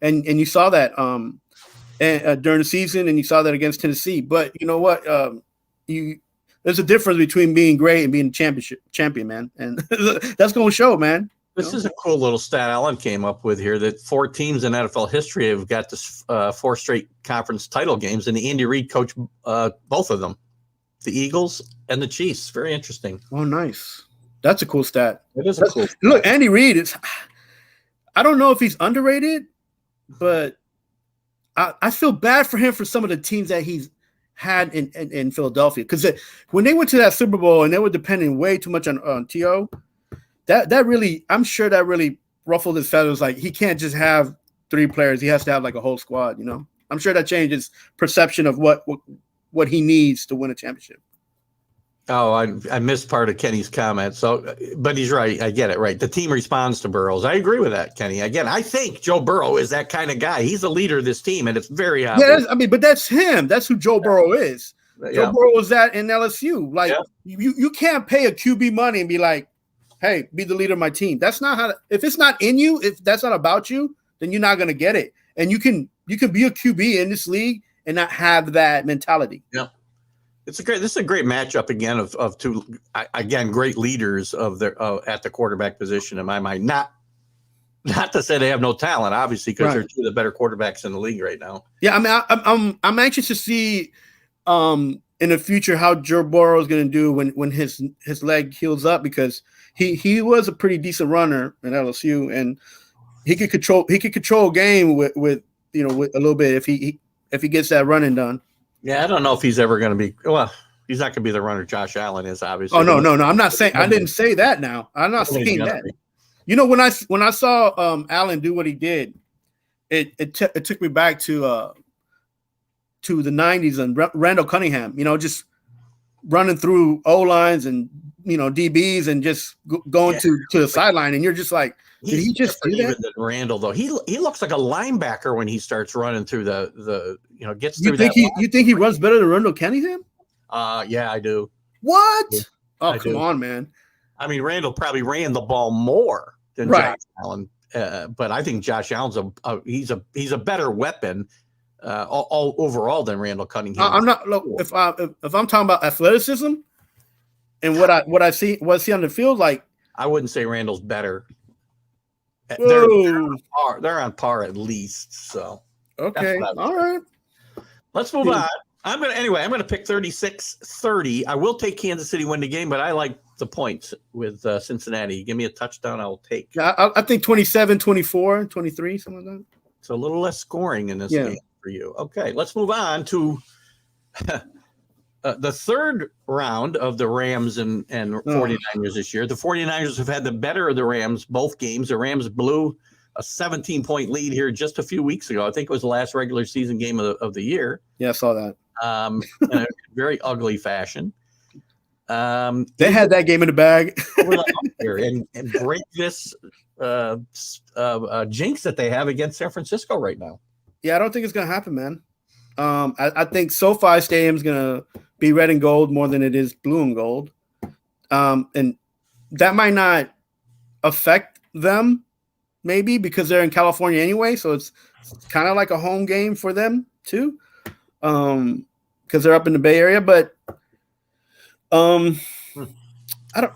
Speaker 3: and you saw that during the season, and you saw that against Tennessee. But you know what? There's a difference between being great and being a champion, man, and that's going to show, man.
Speaker 2: This is a cool little stat Alan came up with here that 4 teams in NFL history have got this 4 straight conference title games, and Andy Reid coached both of them. the Eagles, and the Chiefs. Very interesting.
Speaker 3: Oh, nice. That's a cool stat.
Speaker 2: It is a cool stat.
Speaker 3: Look, Andy Reid is. I don't know if he's underrated, but I feel bad for him for some of the teams that he's had in Philadelphia, because when they went to that Super Bowl and they were depending way too much on T.O., that really, I'm sure that really ruffled his feathers. Like, he can't just have 3 players; he has to have like a whole squad. You know, I'm sure that changed his perception of what he needs to win a championship.
Speaker 2: Oh, I missed part of Kenny's comment. So, but he's right. I get it. Right. The team responds to Burrows. I agree with that, Kenny. Again, I think Joe Burrow is that kind of guy. He's the leader of this team, and it's very obvious.
Speaker 3: Yeah, but that's him. That's who Joe Burrow is. Joe Burrow was that in LSU. Like, you can't pay a QB money and be like, hey, be the leader of my team. That's not how. If it's not in you, if that's not about you, then you're not going to get it. And you can be a QB in this league and not have that mentality.
Speaker 2: Yeah. This is a great matchup again of two great leaders of their at the quarterback position in my mind. Not to say they have no talent, obviously, because they're two of the better quarterbacks in the league right now.
Speaker 3: Yeah, I mean, I'm anxious to see in the future how Joe Burrow is going to do when his leg heals up, because he was a pretty decent runner in LSU, and he could control a game with with a little bit if he gets that running done.
Speaker 2: Yeah, I don't know if he's ever going to be. Well, he's not going to be the runner Josh Allen is, obviously.
Speaker 3: Oh no! I'm not saying. I didn't say that. Now I'm not saying that. When I saw Allen do what he did, it took me back to the '90s and Randall Cunningham. Just running through O lines and DBs and just going to the sideline, and you're just like, did he just do that?
Speaker 2: Even than Randall, though, he looks like a linebacker when he starts running through the gets through.
Speaker 3: You think he runs better than Randall Cunningham?
Speaker 2: Yeah, I do.
Speaker 3: What?
Speaker 2: Yeah,
Speaker 3: oh, come on, man.
Speaker 2: I mean, Randall probably ran the ball more than Josh Allen, but I think Josh Allen's he's a better weapon all overall than Randall Cunningham.
Speaker 3: I'm not. Look, if I'm talking about athleticism and what I see on the field, like,
Speaker 2: I wouldn't say Randall's better. They're on par at least. So
Speaker 3: okay, all right.
Speaker 2: Let's move on. I'm gonna pick 36-30. I will take Kansas City win the game, but I like the points with Cincinnati. Give me a touchdown, I'll take.
Speaker 3: I think 27, 24, 23, something like that.
Speaker 2: It's a little less scoring in this game for you. Okay, let's move on to the third round of the Rams and 49ers this year. The 49ers have had the better of the Rams both games. The Rams blew a 17-point lead here just a few weeks ago. I think it was the last regular season game of the year.
Speaker 3: Yeah, I saw that.
Speaker 2: In a very ugly fashion.
Speaker 3: They had that game in the bag.
Speaker 2: and break this jinx that they have against San Francisco right now.
Speaker 3: Yeah, I don't think it's going to happen, man. I think SoFi Stadium is going to be red and gold more than it is blue and gold. And that might not affect them, maybe, because they're in California anyway. So it's kind of like a home game for them, too, because they're up in the Bay Area. But I don't,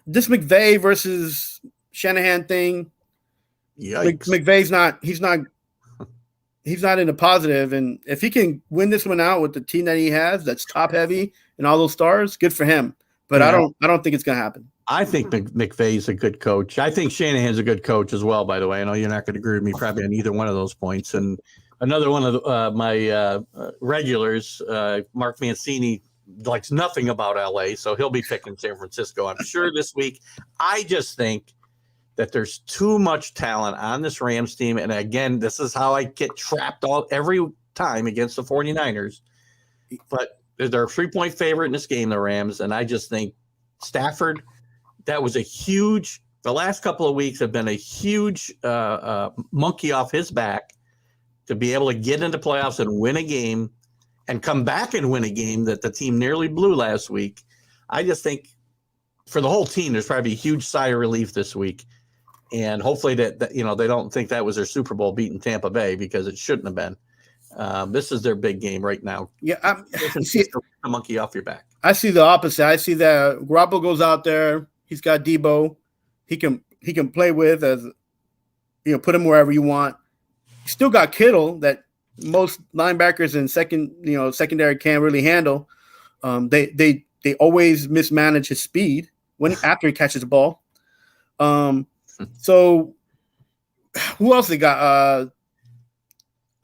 Speaker 3: this Mcveigh versus Shanahan thing.
Speaker 2: Yikes.
Speaker 3: McVay's not in the positive, and if he can win this one out with the team that he has, that's top heavy and all those stars, good for him. But I don't think it's gonna happen.
Speaker 2: I think McVay's a good coach. I think Shanahan's a good coach as well. By the way, I know you're not going to agree with me probably on either one of those points. And another one of my regulars, Mark Mancini, likes nothing about LA, so he'll be picking San Francisco, I'm sure, this week. I just think that there's too much talent on this Rams team. And again, this is how I get trapped every time against the 49ers. But they're a 3-point favorite in this game, the Rams. And I just think Stafford, that was the last couple of weeks have been a huge monkey off his back to be able to get into playoffs and win a game and come back and win a game that the team nearly blew last week. I just think for the whole team, there's probably a huge sigh of relief this week. And hopefully that they don't think that was their Super Bowl beating Tampa Bay, because it shouldn't have been. This is their big game right now.
Speaker 3: Yeah,
Speaker 2: a monkey off your back.
Speaker 3: I see the opposite. I see that Garoppolo goes out there. He's got Debo. He can play with, as put him wherever you want. You still got Kittle that most linebackers and secondary can't really handle. They always mismanage his speed after he catches the ball. So who else they got?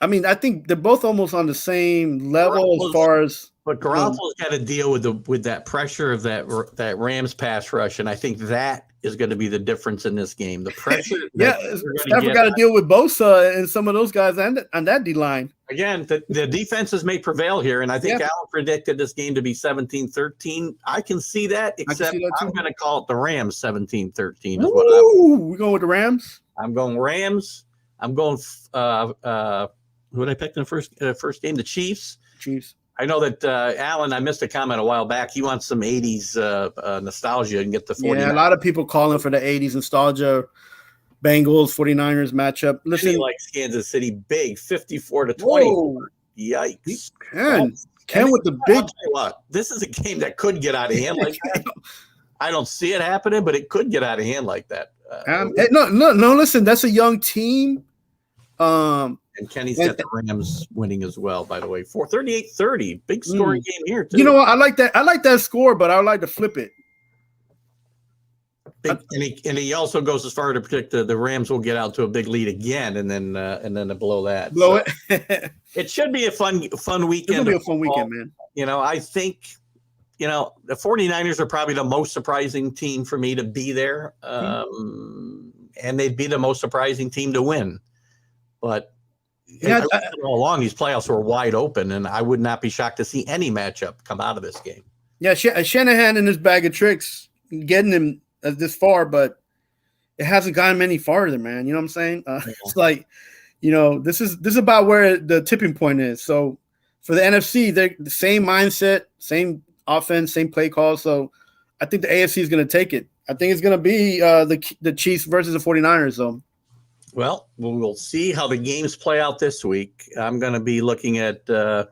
Speaker 3: I mean, I think they're both almost on the same level as far as.
Speaker 2: But Garoppolo's got to deal with that pressure of that Rams pass rush, and I think that is going to be the difference in this game. The pressure.
Speaker 3: Yeah, Stafford got to deal with Bosa and some of those guys on that D line.
Speaker 2: Again, the defenses may prevail here, and I think Alan predicted this game to be 17-13. I can see that, except I'm going to call it the Rams 17-13.
Speaker 3: We're going with the Rams?
Speaker 2: I'm going Rams. I'm going who did I pick in the first game? The Chiefs. I know that Alan, I missed a comment a while back. He wants some 80s nostalgia and get the 49ers.
Speaker 3: Yeah, a lot of people calling for the 80s nostalgia. Bengals, 49ers matchup. Listen,
Speaker 2: he likes Kansas City big, 54-20. Yikes.
Speaker 3: Ken with the big.
Speaker 2: This is a game that could get out of hand like that. I don't see it happening, but it could get out of hand like that.
Speaker 3: No, listen, that's a young team.
Speaker 2: And Kenny's got the Rams winning as well, by the way. 38-30. Big scoring game here, too.
Speaker 3: You know what? I like that score, but I would like to flip it.
Speaker 2: And he also goes as far to predict the Rams will get out to a big lead again and then to blow that.
Speaker 3: It.
Speaker 2: It should be a fun weekend.
Speaker 3: It's going to be a fun weekend, man.
Speaker 2: You know, I think, the 49ers are probably the most surprising team for me to be there. And they'd be the most surprising team to win. But all along, these playoffs were wide open, and I would not be shocked to see any matchup come out of this game.
Speaker 3: Yeah, Shanahan and his bag of tricks getting him this far, but it hasn't gotten him any farther, man. You know what I'm saying? It's like, this is about where the tipping point is. So for the NFC, they're the same mindset, same offense, same play call. So I think the AFC is going to take it. I think it's going to be the Chiefs versus the 49ers, though.
Speaker 2: Well, we'll see how the games play out this week. I'm going to be looking at I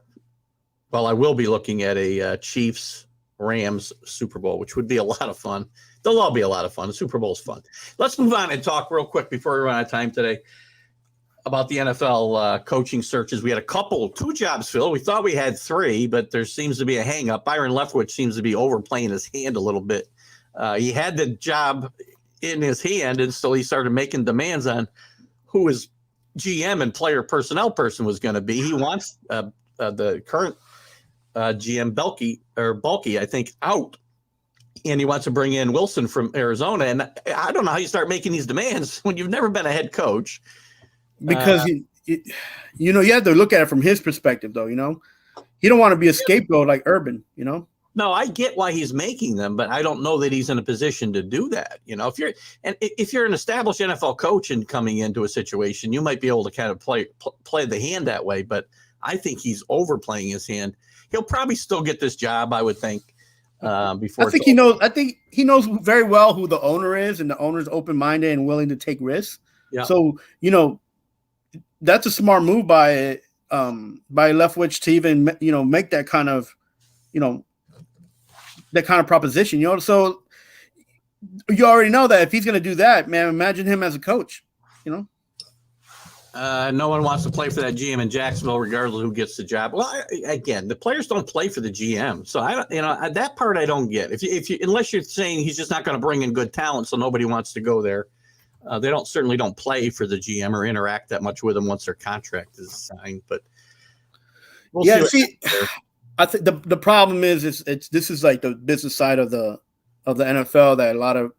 Speaker 2: will be looking at a Chiefs-Rams Super Bowl, which would be a lot of fun. They'll all be a lot of fun. The Super Bowl is fun. Let's move on and talk real quick before we run out of time today about the NFL coaching searches. We had 2 jobs filled. We thought we had 3, but there seems to be a hang-up. Byron Leftwich seems to be overplaying his hand a little bit. He had the job in his hand, and so he started making demands on who his GM and player personnel person was going to be. He wants the current GM Bulky, I think, out, and he wants to bring in Wilson from Arizona. And I don't know how you start making these demands when you've never been a head coach.
Speaker 3: Because you have to look at it from his perspective, though. He don't want to be a scapegoat like Urban.
Speaker 2: No, I get why he's making them, but I don't know that he's in a position to do that. If you're an established NFL coach and coming into a situation, you might be able to kind of play the hand that way. But I think he's overplaying his hand. He'll probably still get this job, I would think. Before
Speaker 3: I think he knows. I think he knows very well who the owner is, and the owner's open-minded and willing to take risks. Yeah. So that's a smart move by Leftwich to even make that kind of proposition. So you already know that if he's going to do that, man, imagine him as a coach.
Speaker 2: No one wants to play for that GM in Jacksonville, regardless of who gets the job. Well, again, the players don't play for the GM, so I don't. That part I don't get. If you unless you're saying he's just not going to bring in good talent, so nobody wants to go there. They certainly don't play for the GM or interact that much with them once their contract is signed. But we'll see. I think the problem is this is like the business side of the NFL that a lot of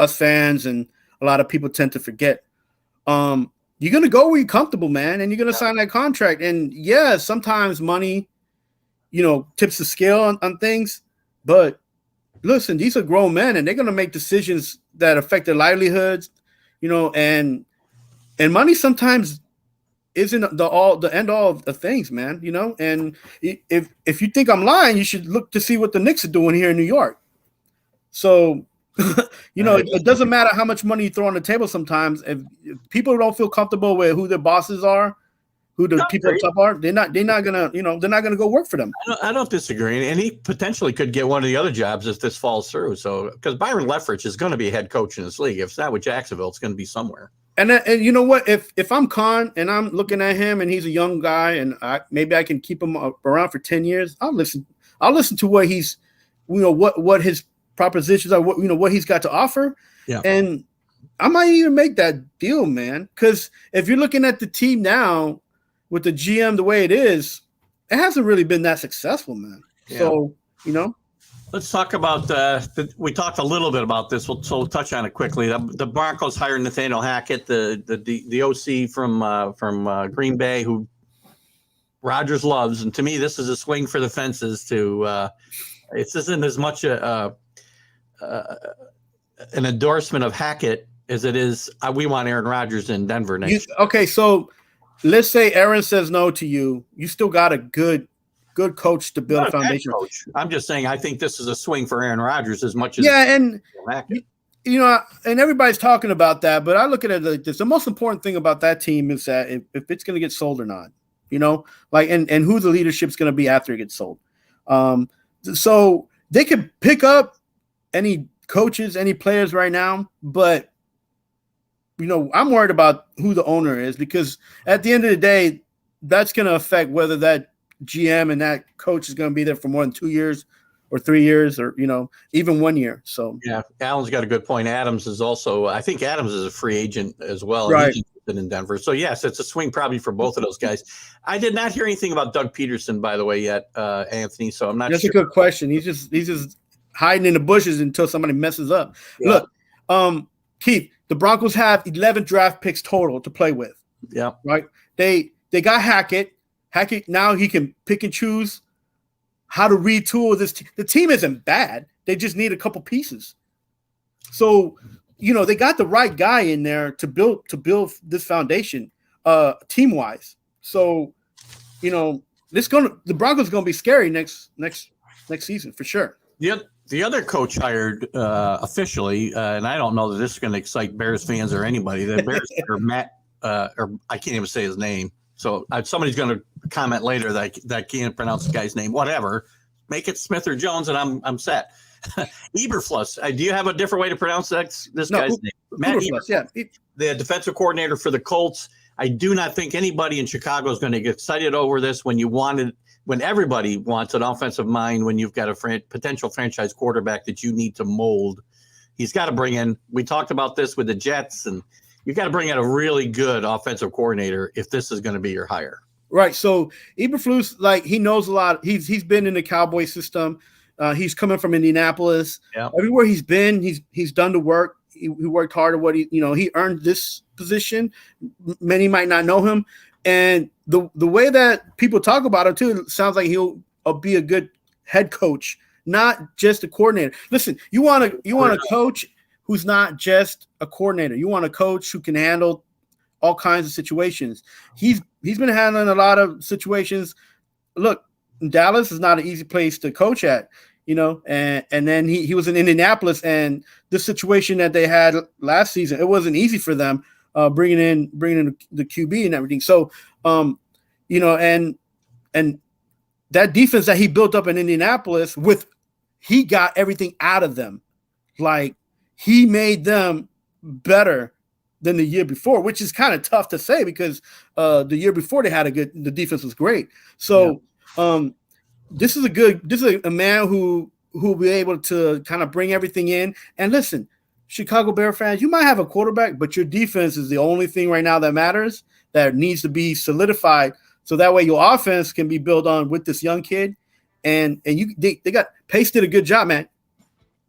Speaker 2: us fans and a lot of people tend to forget. You're gonna go where you're comfortable, man, and you're gonna sign that contract. And sometimes money, tips the scale on things. But listen, these are grown men, and they're gonna make decisions that affect their livelihoods, and money sometimes isn't the end all of the things, man. And if you think I'm lying, you should look to see what the Knicks are doing here in New York. So. It doesn't matter how much money you throw on the table. Sometimes if people don't feel comfortable with who their bosses are, who the people up top are, they're not gonna go work for them. I don't disagree, and he potentially could get one of the other jobs if this falls through. So because Byron Leftwich is going to be a head coach in this league, if it's not with Jacksonville, it's going to be somewhere.
Speaker 3: And you know what? If I'm Khan and I'm looking at him and he's a young guy and maybe I can keep him around for 10 years, I'll listen. I'll listen to what he's, what his propositions are, what he's got to offer.
Speaker 2: Yeah.
Speaker 3: And I might even make that deal, man. Because if you're looking at the team now with the GM the way it is, it hasn't really been that successful, man. Yeah. So,
Speaker 2: Let's talk about we talked a little bit about this. We'll touch on it quickly. The Broncos hired Nathaniel Hackett, the OC from Green Bay, who Rodgers loves. And to me, this is a swing for the fences. This isn't as much an endorsement of Hackett as it is we want Aaron Rodgers in Denver next year.
Speaker 3: Okay, so let's say Aaron says no to you. You still got a good coach to build a foundation.
Speaker 2: I'm just saying I think this is a swing for Aaron Rodgers as much as
Speaker 3: and and everybody's talking about that, but I look at it like this. The most important thing about that team is that if it's going to get sold or not, and who the leadership's going to be after it gets sold. So they could pick up any coaches, any players right now, but I'm worried about who the owner is, because at the end of the day, that's going to affect whether that GM and that coach is going to be there for more than 2 years or 3 years or, even 1 year. So,
Speaker 2: yeah, Alan's got a good point. Adams is also, I think Adams is a free agent as well.
Speaker 3: Right.
Speaker 2: He's in Denver. So, yes, it's a swing probably for both of those guys. I did not hear anything about Doug Peterson, by the way, yet, Anthony. So I'm not
Speaker 3: That's
Speaker 2: sure.
Speaker 3: a good question. He's just hiding in the bushes until somebody messes up. Yeah. Look, Keith, the Broncos have 11 draft picks total to play with.
Speaker 2: Yeah.
Speaker 3: Right. They got Hackett. Hackett, now he can pick and choose how to retool this. The team isn't bad. They just need a couple pieces. So, they got the right guy in there to build this foundation, team-wise. So, the Broncos going to be scary next season for sure.
Speaker 2: The other coach hired officially, and I don't know that this is going to excite Bears fans or anybody. The Bears or Matt, or I can't even say his name. So somebody's going to comment later that can't pronounce the guy's name. Whatever, make it Smith or Jones, and I'm set. Eberflus. Do you have a different way to pronounce this guy's name? Matt Eberflus,
Speaker 3: yeah,
Speaker 2: the defensive coordinator for the Colts. I do not think anybody in Chicago is going to get excited over this when everybody wants an offensive mind, when you've got a potential franchise quarterback that you need to mold. He's got to bring in. We talked about this with the Jets, and you've got to bring in a really good offensive coordinator if this is going to be your hire.
Speaker 3: Right. So Eberflus, he knows a lot. He's been in the Cowboy system. He's coming from Indianapolis. Yeah. Everywhere he's been, he's done the work. He worked hard at what he earned this position. Many might not know him. And the way that people talk about him too, it sounds like he'll be a good head coach, not just a coordinator. Listen, you want a coach who's not just a coordinator. You want a coach who can handle all kinds of situations. He's been handling a lot of situations. Look, Dallas is not an easy place to coach at, and then he was in Indianapolis, and the situation that they had last season, it wasn't easy for them bringing in the QB and everything. So, and that defense that he built up in Indianapolis, he got everything out of them. He made them better than the year before, which is kind of tough to say because the year before the defense was great. So this is a man who will be able to kind of bring everything in. And listen, Chicago Bear fans, you might have a quarterback, but your defense is the only thing right now that matters, that needs to be solidified. So that way your offense can be built on with this young kid. And they got Pace did a good job, man.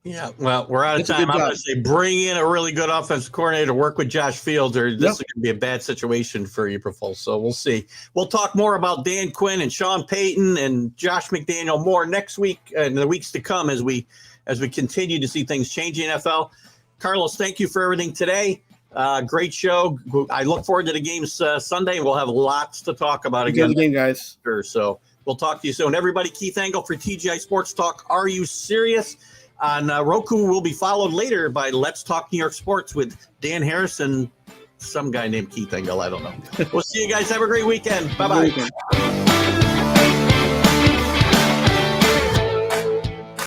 Speaker 2: Yeah, well, we're out of time. I'm going to say bring in a really good offensive coordinator, work with Josh Fields, or this is going to be a bad situation for Eberflus. So we'll see. We'll talk more about Dan Quinn and Sean Payton and Josh McDaniel more next week and the weeks to come as we continue to see things change in NFL. Carlos, thank you for everything today. Great show. I look forward to the games Sunday. We'll have lots to talk about again.
Speaker 3: Good game, guys.
Speaker 2: So we'll talk to you soon. Everybody, Keith Angle for TGI Sports Talk. Are you serious? On Roku will be followed later by Let's Talk New York Sports with Dan Harris and some guy named Keith Angle. I don't know. We'll see you guys. Have a great weekend. Bye-bye.